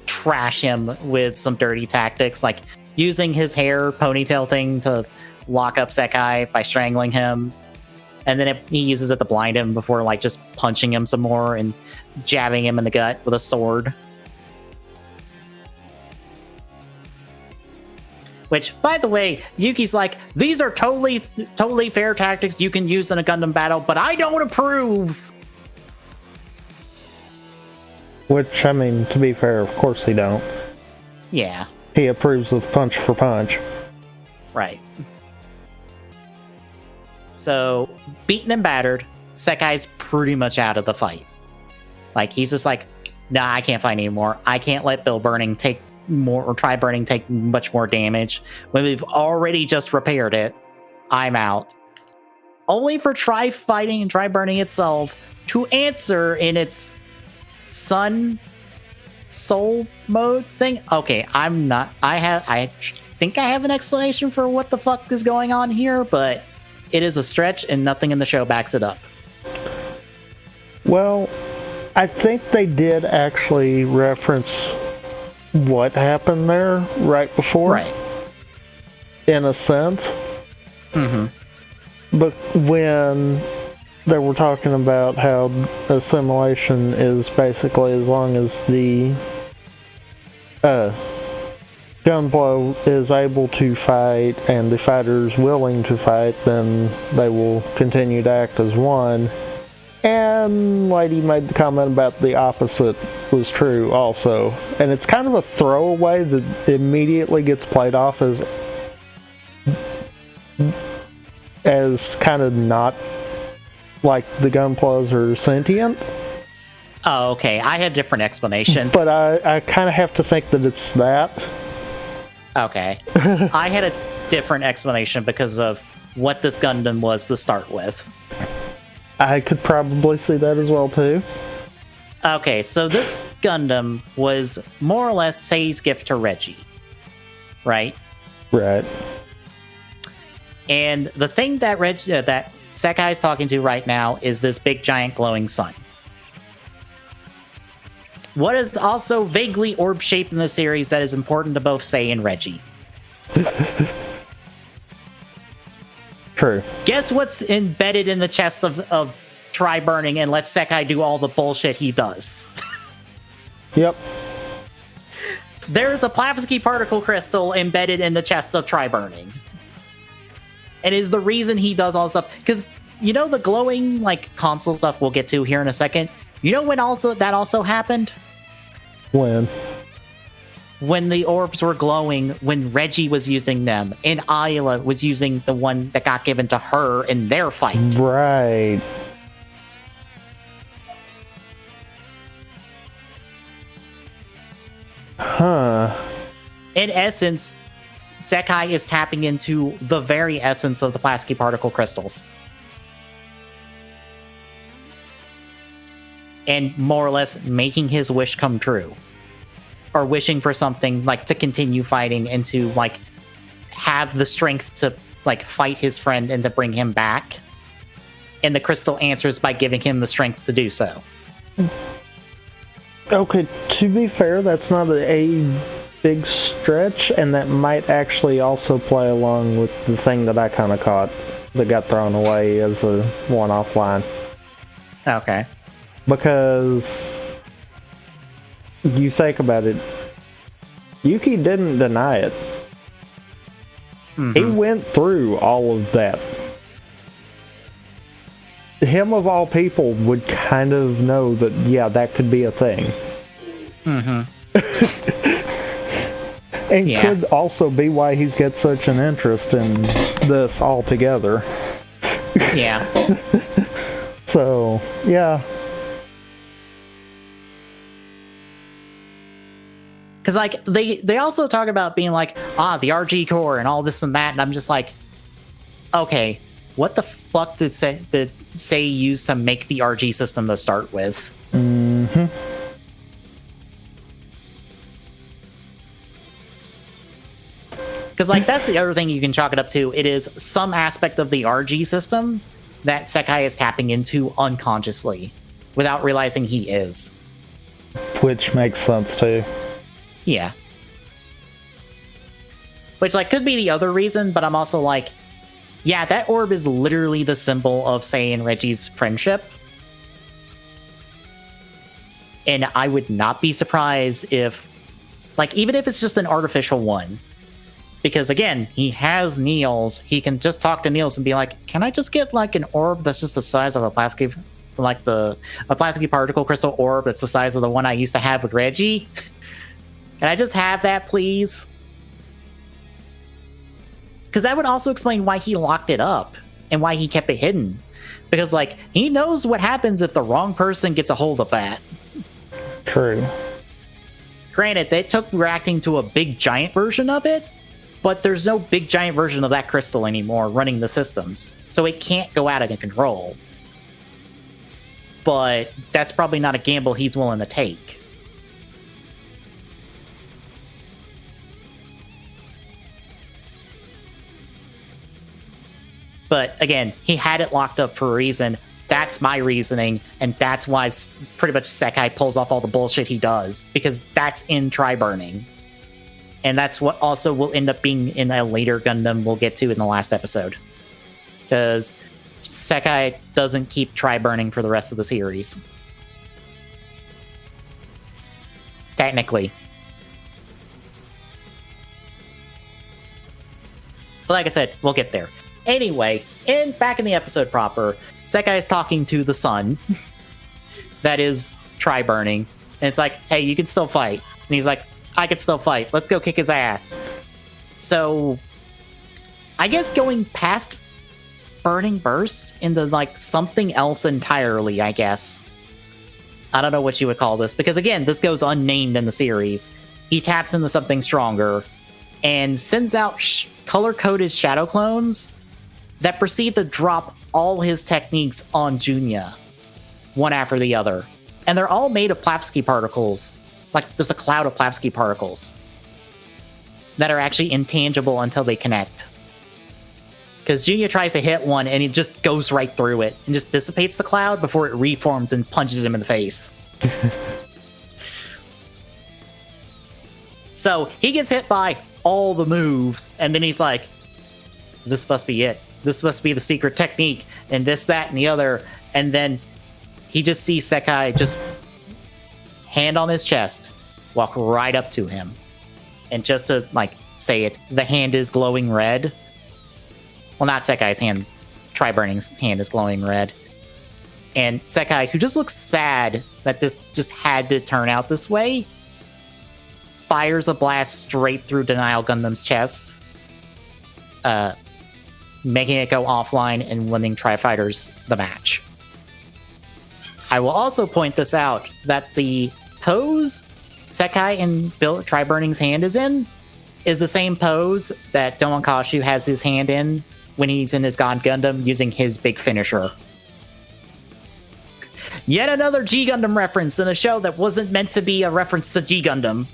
trash him with some dirty tactics, like using his hair ponytail thing to lock up Sekai by strangling him. And then he uses it to blind him before, like, just punching him some more and jabbing him in the gut with a sword. Which, by the way, Yuki's like, these are totally fair tactics you can use in a Gundam battle, but I don't approve! Which, I mean, to be fair, of course they don't. Yeah. He approves of punch for punch. Right. So, beaten and battered, Sekai's pretty much out of the fight. Like, he's just like, nah, I can't fight anymore. I can't let Bill Burning take more, or Try Burning take much more damage. When we've already just repaired it, I'm out. Only for Try Fighting and Try Burning itself to answer in its Sun Soul mode thing. Okay, I think I have an explanation for what the fuck is going on here, but it is a stretch and nothing in the show backs it up. Well, I think they did actually reference what happened there right before. Right. In a sense. Mm-hmm. But when they were talking about how assimilation is basically as long as the Gunpla is able to fight and the fighter's willing to fight, then they will continue to act as one. And Lady made the comment about the opposite was true also. And it's kind of a throwaway that immediately gets played off as kind of not like the Gunplas are sentient. Oh, okay. I had a different explanation. But I kind of have to think that it's that. Okay. I had a different explanation because of what this Gundam was to start with. I could probably see that as well, too. Okay, so this Gundam was more or less Sei's gift to Reggie. Right? Right. And the thing that that Sekai's talking to right now is this big giant glowing sun. What is also vaguely orb-shaped in the series that is important to both Sei and Reggie? True. Guess what's embedded in the chest of Try Burning and let Sekai do all the bullshit he does? Yep. There's a Plavsky particle crystal embedded in the chest of Try Burning. And is the reason he does all this stuff. Because, you know, the glowing, like, console stuff we'll get to here in a second? You know when that also happened? When the orbs were glowing, when Reggie was using them, and Ayla was using the one that got given to her in their fight. Right. Huh. In essence, Sekai is tapping into the very essence of the Plavsky particle crystals. And more or less making his wish come true. Or wishing for something, like, to continue fighting and to, like, have the strength to, like, fight his friend and to bring him back. And the crystal answers by giving him the strength to do so. Okay, to be fair, that's not a big stretch, and that might actually also play along with the thing that I kind of caught that got thrown away as a one-off line. Okay. Because you think about it, Yuki didn't deny it. Mm-hmm. He went through all of that. Him of all people would kind of know that, yeah, that could be a thing. Mm-hmm. And could also be why he's got such an interest in this altogether. Yeah. So, yeah. Because, like, they also talk about being like, the RG core and all this and that, and I'm just like, okay, what the fuck did Sei use to make the RG system to start with? Mm-hmm. Because, like, that's the other thing you can chalk it up to. It is some aspect of the RG system that Sekai is tapping into unconsciously without realizing he is. Which makes sense, too. Yeah. Which, like, could be the other reason, but I'm also like, yeah, that orb is literally the symbol of Sei and Reggie's friendship. And I would not be surprised if, like, even if it's just an artificial one, because, again, he has Niels, he can just talk to Niels and be like, can I just get, like, an orb that's just the size of a Plavsky, like, a Plavsky particle crystal orb that's the size of the one I used to have with Reggie? Can I just have that, please? Because that would also explain why he locked it up and why he kept it hidden. Because, like, he knows what happens if the wrong person gets a hold of that. True. Granted, they took reacting to a big giant version of it, but there's no big giant version of that crystal anymore running the systems. So it can't go out of control. But that's probably not a gamble he's willing to take. But again, he had it locked up for a reason. That's my reasoning, and that's why pretty much Sekai pulls off all the bullshit he does, because that's in Tri-Burning. And that's what also will end up being in a later Gundam we'll get to in the last episode. Because Sekai doesn't keep Tri-Burning for the rest of the series. Technically. But like I said, we'll get there. Anyway, back in the episode proper, Sekai is talking to the sun that is Tri-Burning. And it's like, hey, you can still fight. And he's like, I can still fight. Let's go kick his ass. So, I guess going past Burning Burst into, like, something else entirely, I guess. I don't know what you would call this. Because, again, this goes unnamed in the series. He taps into something stronger and sends out color-coded shadow clones that proceed to drop all his techniques on Junya, one after the other. And they're all made of Plavsky particles, like just a cloud of Plavsky particles that are actually intangible until they connect. Because Junya tries to hit one and it just goes right through it and just dissipates the cloud before it reforms and punches him in the face. So he gets hit by all the moves, and then he's like, this must be it. This must be the secret technique, and this, that, and the other. And then he just sees Sekai just hand on his chest, walk right up to him. And just to, like, say it, the hand is glowing red. Well, not Sekai's hand. Tri-Burning's hand is glowing red. And Sekai, who just looks sad that this just had to turn out this way, fires a blast straight through Denial Gundam's chest. Making it go offline and winning Tri-Fighters the match. I will also point this out, that the pose Sekai and Tri-Burning's hand is in is the same pose that Domonkashu has his hand in when he's in his God Gundam using his big finisher. Yet another G Gundam reference in a show that wasn't meant to be a reference to G Gundam.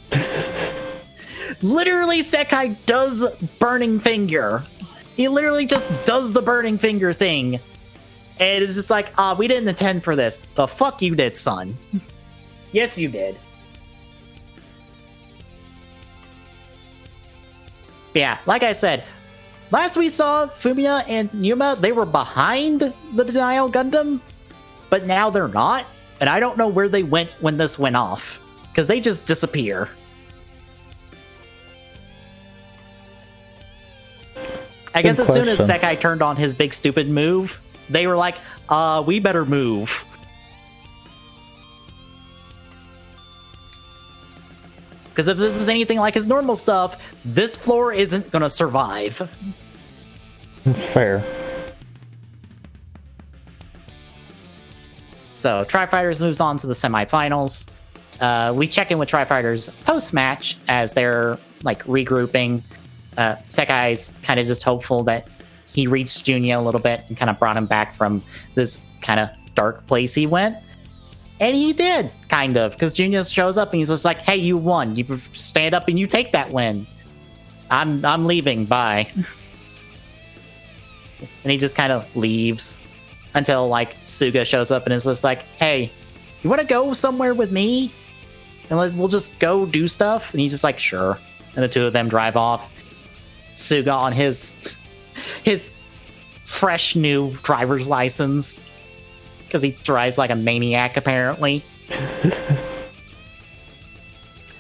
Literally, Sekai does Burning Finger. He literally just does the Burning Finger thing. And it's just like, we didn't intend for this. The fuck you did, son. Yes, you did. Yeah, like I said, last we saw Fumiya and Yuma, they were behind the Denial Gundam, but now they're not. And I don't know where they went when this went off, because they just disappear. I guess as soon as Sekai turned on his big stupid move, they were like, we better move. Because if this is anything like his normal stuff, this floor isn't going to survive. Fair. So, Tri-Fighters moves on to the semifinals. We check in with Tri-Fighters post-match as they're, like, regrouping. Sekai's kind of just hopeful that he reached Junya a little bit and kind of brought him back from this kind of dark place he went. And he did, kind of, because Junya shows up and he's just like, hey, you won. You stand up and you take that win. I'm leaving. Bye. And he just kind of leaves until, like, Suga shows up and is just like, hey, you want to go somewhere with me? And we'll just go do stuff? And he's just like, sure. And the two of them drive off. Suga on his fresh new driver's license, because he drives like a maniac apparently.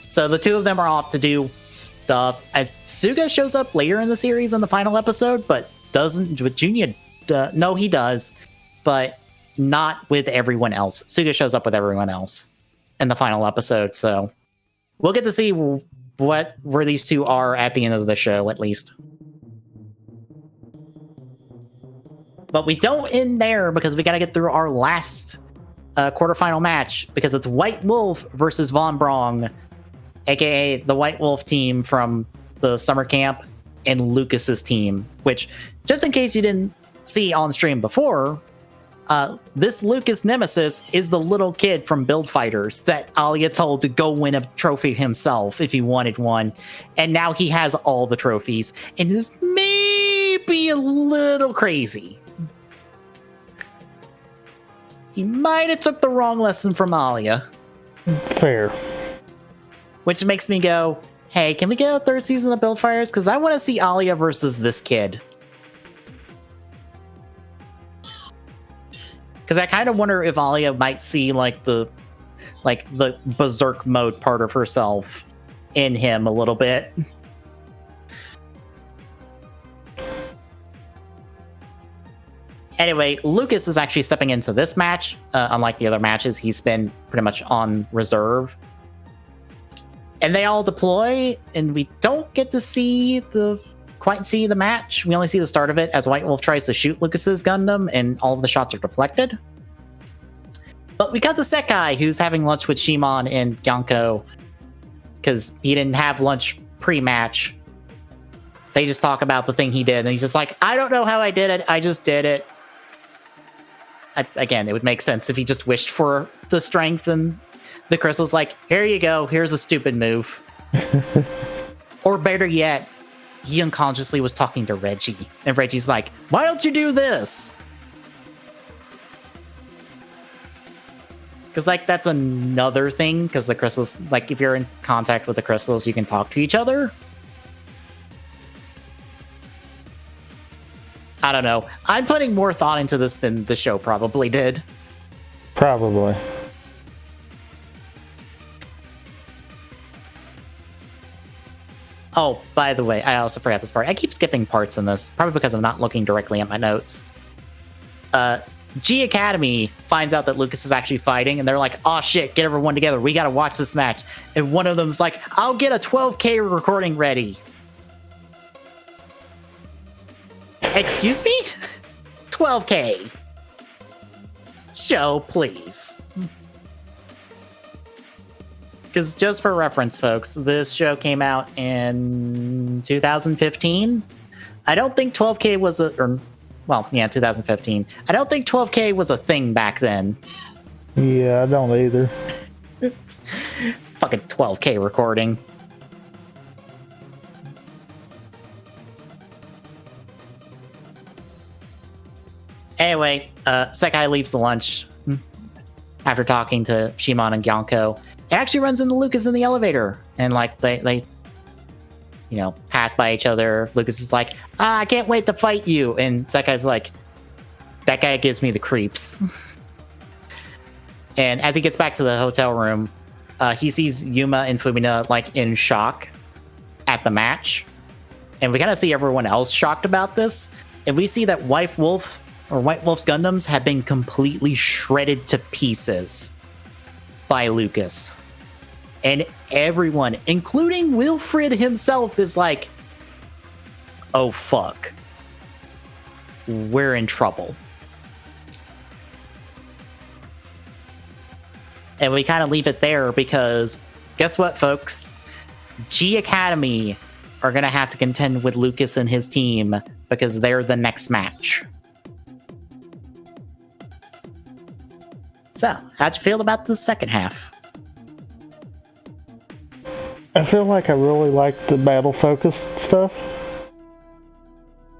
So the two of them are off to do stuff. And Suga shows up later in the series in the final episode, but doesn't with Junya. No, he does, but not with everyone else. Suga shows up with everyone else in the final episode. So we'll get to see where these two are at the end of the show, at least. But we don't end there because we got to get through our last quarterfinal match, because it's White Wolf versus Von Brong, aka the White Wolf team from the summer camp, and Lucas's team, which, just in case you didn't see on stream before, this Lucas Nemesis is the little kid from Build Fighters that Alia told to go win a trophy himself if he wanted one. And now he has all the trophies. And is maybe a little crazy. He might have took the wrong lesson from Alia. Fair. Which makes me go, hey, can we get a third season of Build Fighters? Because I want to see Alia versus this kid. Because I kind of wonder if Alia might see the berserk mode part of herself in him a little bit. Anyway, Lucas is actually stepping into this match. Unlike the other matches, he's been pretty much on reserve. And they all deploy, and we don't get to quite see the match. We only see the start of it as White Wolf tries to shoot Lucas's Gundam, and all of the shots are deflected. But we got the Sekai, who's having lunch with Shimon and Yonko, because he didn't have lunch pre-match. They just talk about the thing he did, and he's just like, I don't know how I did it, I just did it. Again, it would make sense if he just wished for the strength, and the crystal's like, here you go, here's a stupid move. Or better yet, he unconsciously was talking to Reggie, and Reggie's like, why don't you do this? Because, that's another thing, because the crystals, if you're in contact with the crystals, you can talk to each other. I don't know. I'm putting more thought into this than the show probably did. Probably. Oh, by the way, I also forgot this part. I keep skipping parts in this, probably because I'm not looking directly at my notes. G Academy finds out that Lucas is actually fighting, and they're like, oh shit, get everyone together. We gotta watch this match. And one of them's like, I'll get a 12K recording ready. Excuse me? 12K. Show, please. Because just for reference, folks, this show came out in 2015. I don't think 12K was 2015. I don't think 12K was a thing back then. Yeah, I don't either. Fucking 12K recording. Anyway, Sekai leaves the lunch after talking to Shimon and Yonko. It actually runs into Lucas in the elevator, and they pass by each other. Lucas is like, I can't wait to fight you, and Sekai's like, that guy gives me the creeps. And as he gets back to the hotel room, he sees Yuma and Fumina in shock at the match, and we kind of see everyone else shocked about this, and we see that White Wolf's Gundams have been completely shredded to pieces by Lucas. And everyone, including Wilfred himself, is like, oh fuck. We're in trouble. And we kind of leave it there because guess what, folks? G Academy are going to have to contend with Lucas and his team because they're the next match. So, how'd you feel about the second half? I feel like I really liked the battle-focused stuff.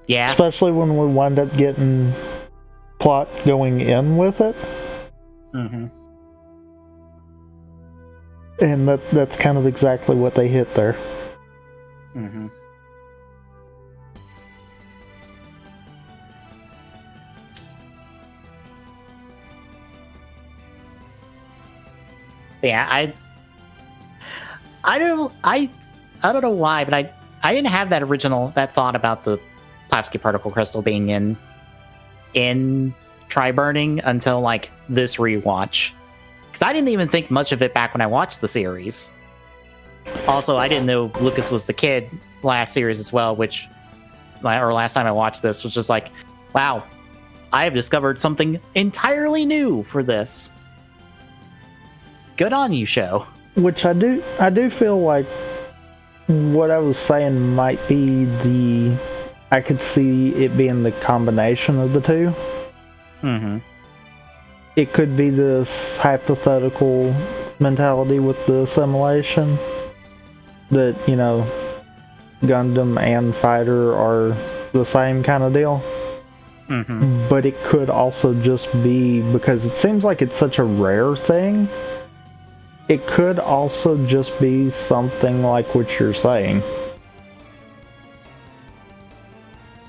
Yeah. Especially when we wind up getting plot going in with it. Mm-hmm. And that's kind of exactly what they hit there. Mm-hmm. Yeah, I don't know why, but I didn't have that thought about the Plavsky particle crystal being in Tri-Burning until this rewatch. Because I didn't even think much of it back when I watched the series. Also, I didn't know Lucas was the kid last series as well, or last time I watched this, was just like, wow, I have discovered something entirely new for this. Good on you, show. Which I do feel like what I was saying might be I could see it being the combination of the two. Mm-hmm. It could be this hypothetical mentality with the assimilation that, Gundam and Fighter are the same kind of deal. Mm-hmm. But it could also just be because it seems like it's such a rare thing. It could also just be something like what you're saying.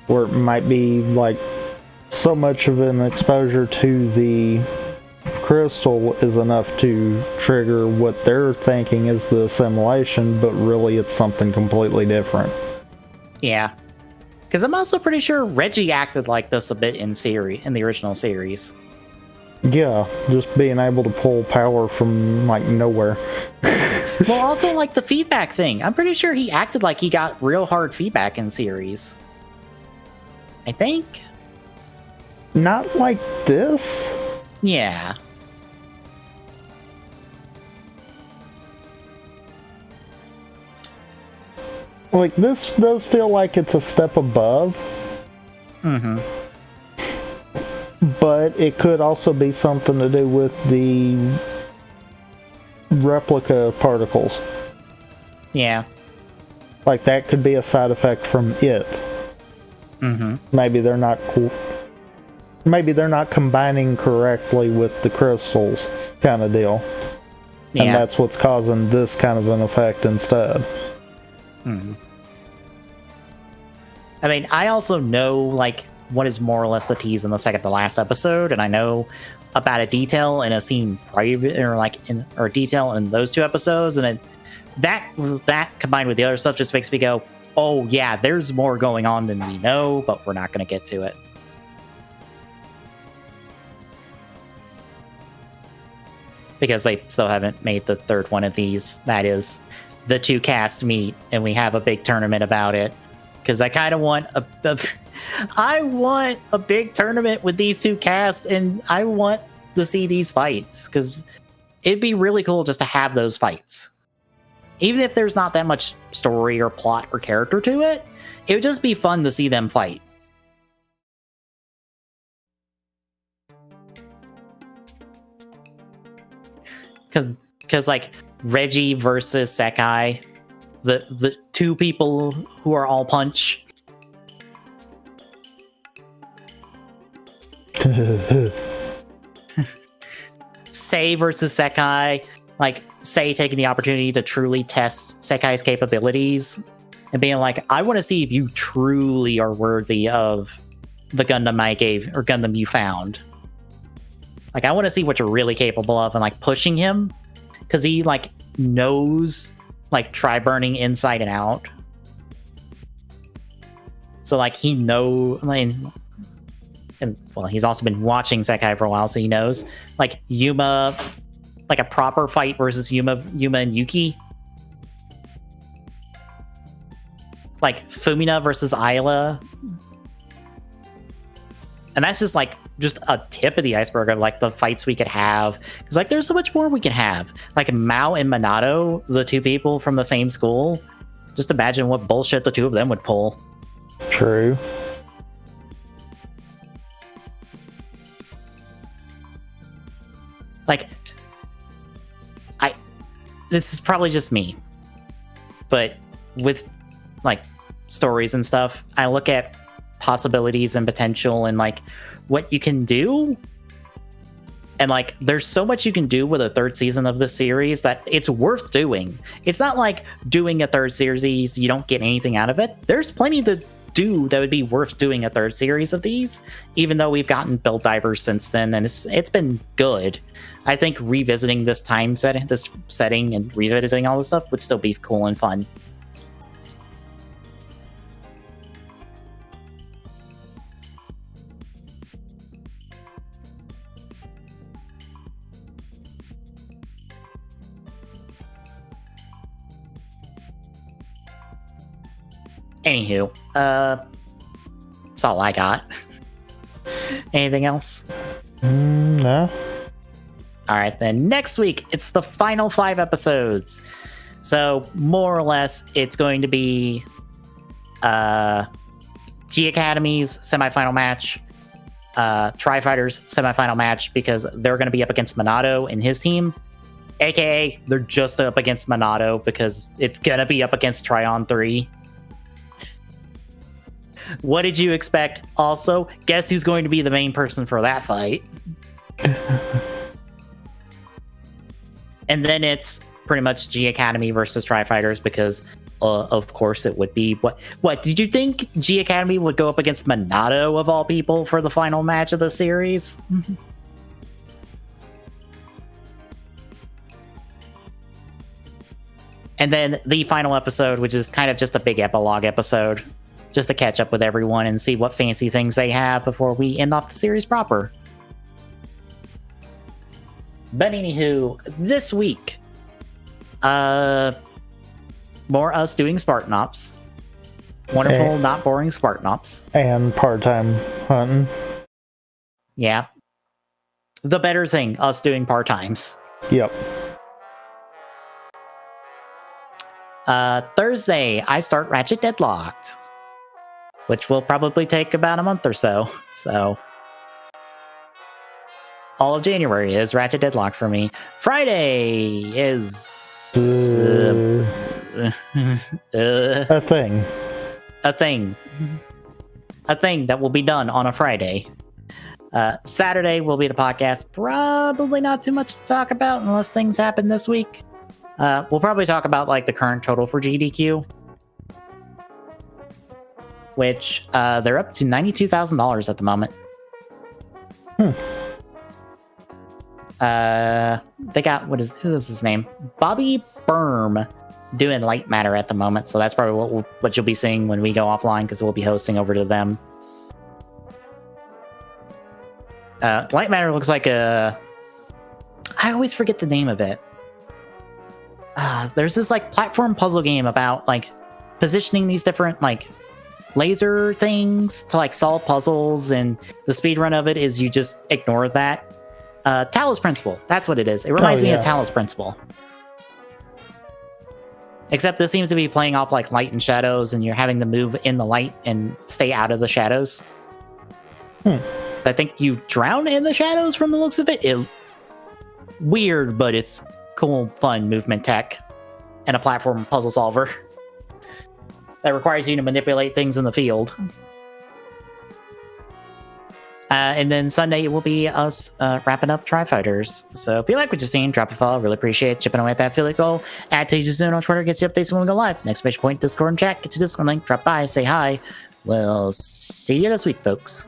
Or it might be like so much of an exposure to the crystal is enough to trigger what they're thinking is the assimilation, but really it's something completely different. Yeah. Because I'm also pretty sure Reggie acted like this a bit in the original series. Yeah, just being able to pull power from like nowhere. Well, also like the feedback thing. I'm pretty sure he acted like he got real hard feedback in series. I think. Not like this. Yeah. Like, this does feel like it's a step above. Mm-hmm. But it could also be something to do with the replica particles. Yeah. Like, that could be a side effect from it. Mm-hmm. Maybe they're not Maybe they're not combining correctly with the crystals, kind of deal. Yeah. And that's what's causing this kind of an effect instead. Mm-hmm. I mean, I also know, like, what is more or less the tease in the second to last episode, and I know about a detail in a scene private, or detail in those two episodes, and that combined with the other stuff just makes me go, oh yeah, there's more going on than we know, but we're not going to get to it. Because they still haven't made the third one of these. That is, the two casts meet, and we have a big tournament about it. Because I kind of want I want a big tournament with these two casts, and I want to see these fights. Because it'd be really cool just to have those fights. Even if there's not that much story or plot or character to it, it would just be fun to see them fight. Because like Reggie versus Sekai, the two people who are all punch. Sei versus Sekai, like Sei taking the opportunity to truly test Sekai's capabilities and being like, I want to see if you truly are worthy of the Gundam I gave or Gundam you found. Like, I want to see what you're really capable of, and like pushing him because he like knows like tri-burning inside and out. So like he knows, and well, he's also been watching Sekai for a while, so he knows like Yuma, like a proper fight versus Yuma and Yuki. Like Fumina versus Ayla. And that's just like a tip of the iceberg of like the fights we could have. Because like there's so much more we can have. Like Mao and Minato, the two people from the same school. Just imagine what bullshit the two of them would pull. True. Like, this is probably just me, but with like stories and stuff, I look at possibilities and potential and like what you can do, and like there's so much you can do with a third season of this series that it's worth doing. It's not like doing a third series you don't get anything out of it. There's plenty to do that would be worth doing a third series of these, even though we've gotten Build Divers since then, and it's been good. I think revisiting this setting and revisiting all this stuff would still be cool and fun. Anywho, that's all I got. Anything else? No. All right, then next week, it's the final 5 episodes. So, more or less, it's going to be G Academy's semifinal match, Tri-Fighter's semifinal match, because they're going to be up against Minato and his team. AKA, they're just up against Minato because it's going to be up against Tryon 3. What did you expect? Also, guess who's going to be the main person for that fight? And then it's pretty much G Academy versus Tri-Fighters because, of course, it would be... What, did you think G Academy would go up against Minato, of all people, for the final match of the series? And then the final episode, which is kind of just a big epilogue episode, just to catch up with everyone and see what fancy things they have before we end off the series proper. But anywho, this week, more us doing Spartan Ops. Wonderful, not boring Spartan Ops. And part-time hunting. Yeah. The better thing, us doing part-times. Yep. Thursday, I start Ratchet Deadlocked, which will probably take about a month or so. So, all of January is Ratchet Deadlocked for me. Friday is a thing. A thing that will be done on a Friday. Saturday will be the podcast. Probably not too much to talk about unless things happen this week. We'll probably talk about like the current total for GDQ, which they're up to $92,000 at the moment. They got who is his name? Bobby Berm doing Light Matter at the moment, so that's probably what you'll be seeing when we go offline because we'll be hosting over to them. Light Matter looks like I always forget the name of it. There's this like platform puzzle game about like positioning these different like laser things to like solve puzzles, and the speedrun of it is you just ignore that. Talos Principle, that's what it is. It reminds me of Talos Principle. Except this seems to be playing off like light and shadows, and you're having to move in the light and stay out of the shadows. I think you drown in the shadows from the looks of it. Weird, but it's cool, fun movement tech and a platform puzzle solver that requires you to manipulate things in the field. And then Sunday it will be us wrapping up Tri-Fighters. So if you like what you're seeing, drop a follow. Really appreciate chipping away at that affiliate goal. Add to Soon on Twitter, gets you updates when we go live. Next page point, Discord and chat. Get your Discord link, drop by, say hi. We'll see you this week, folks.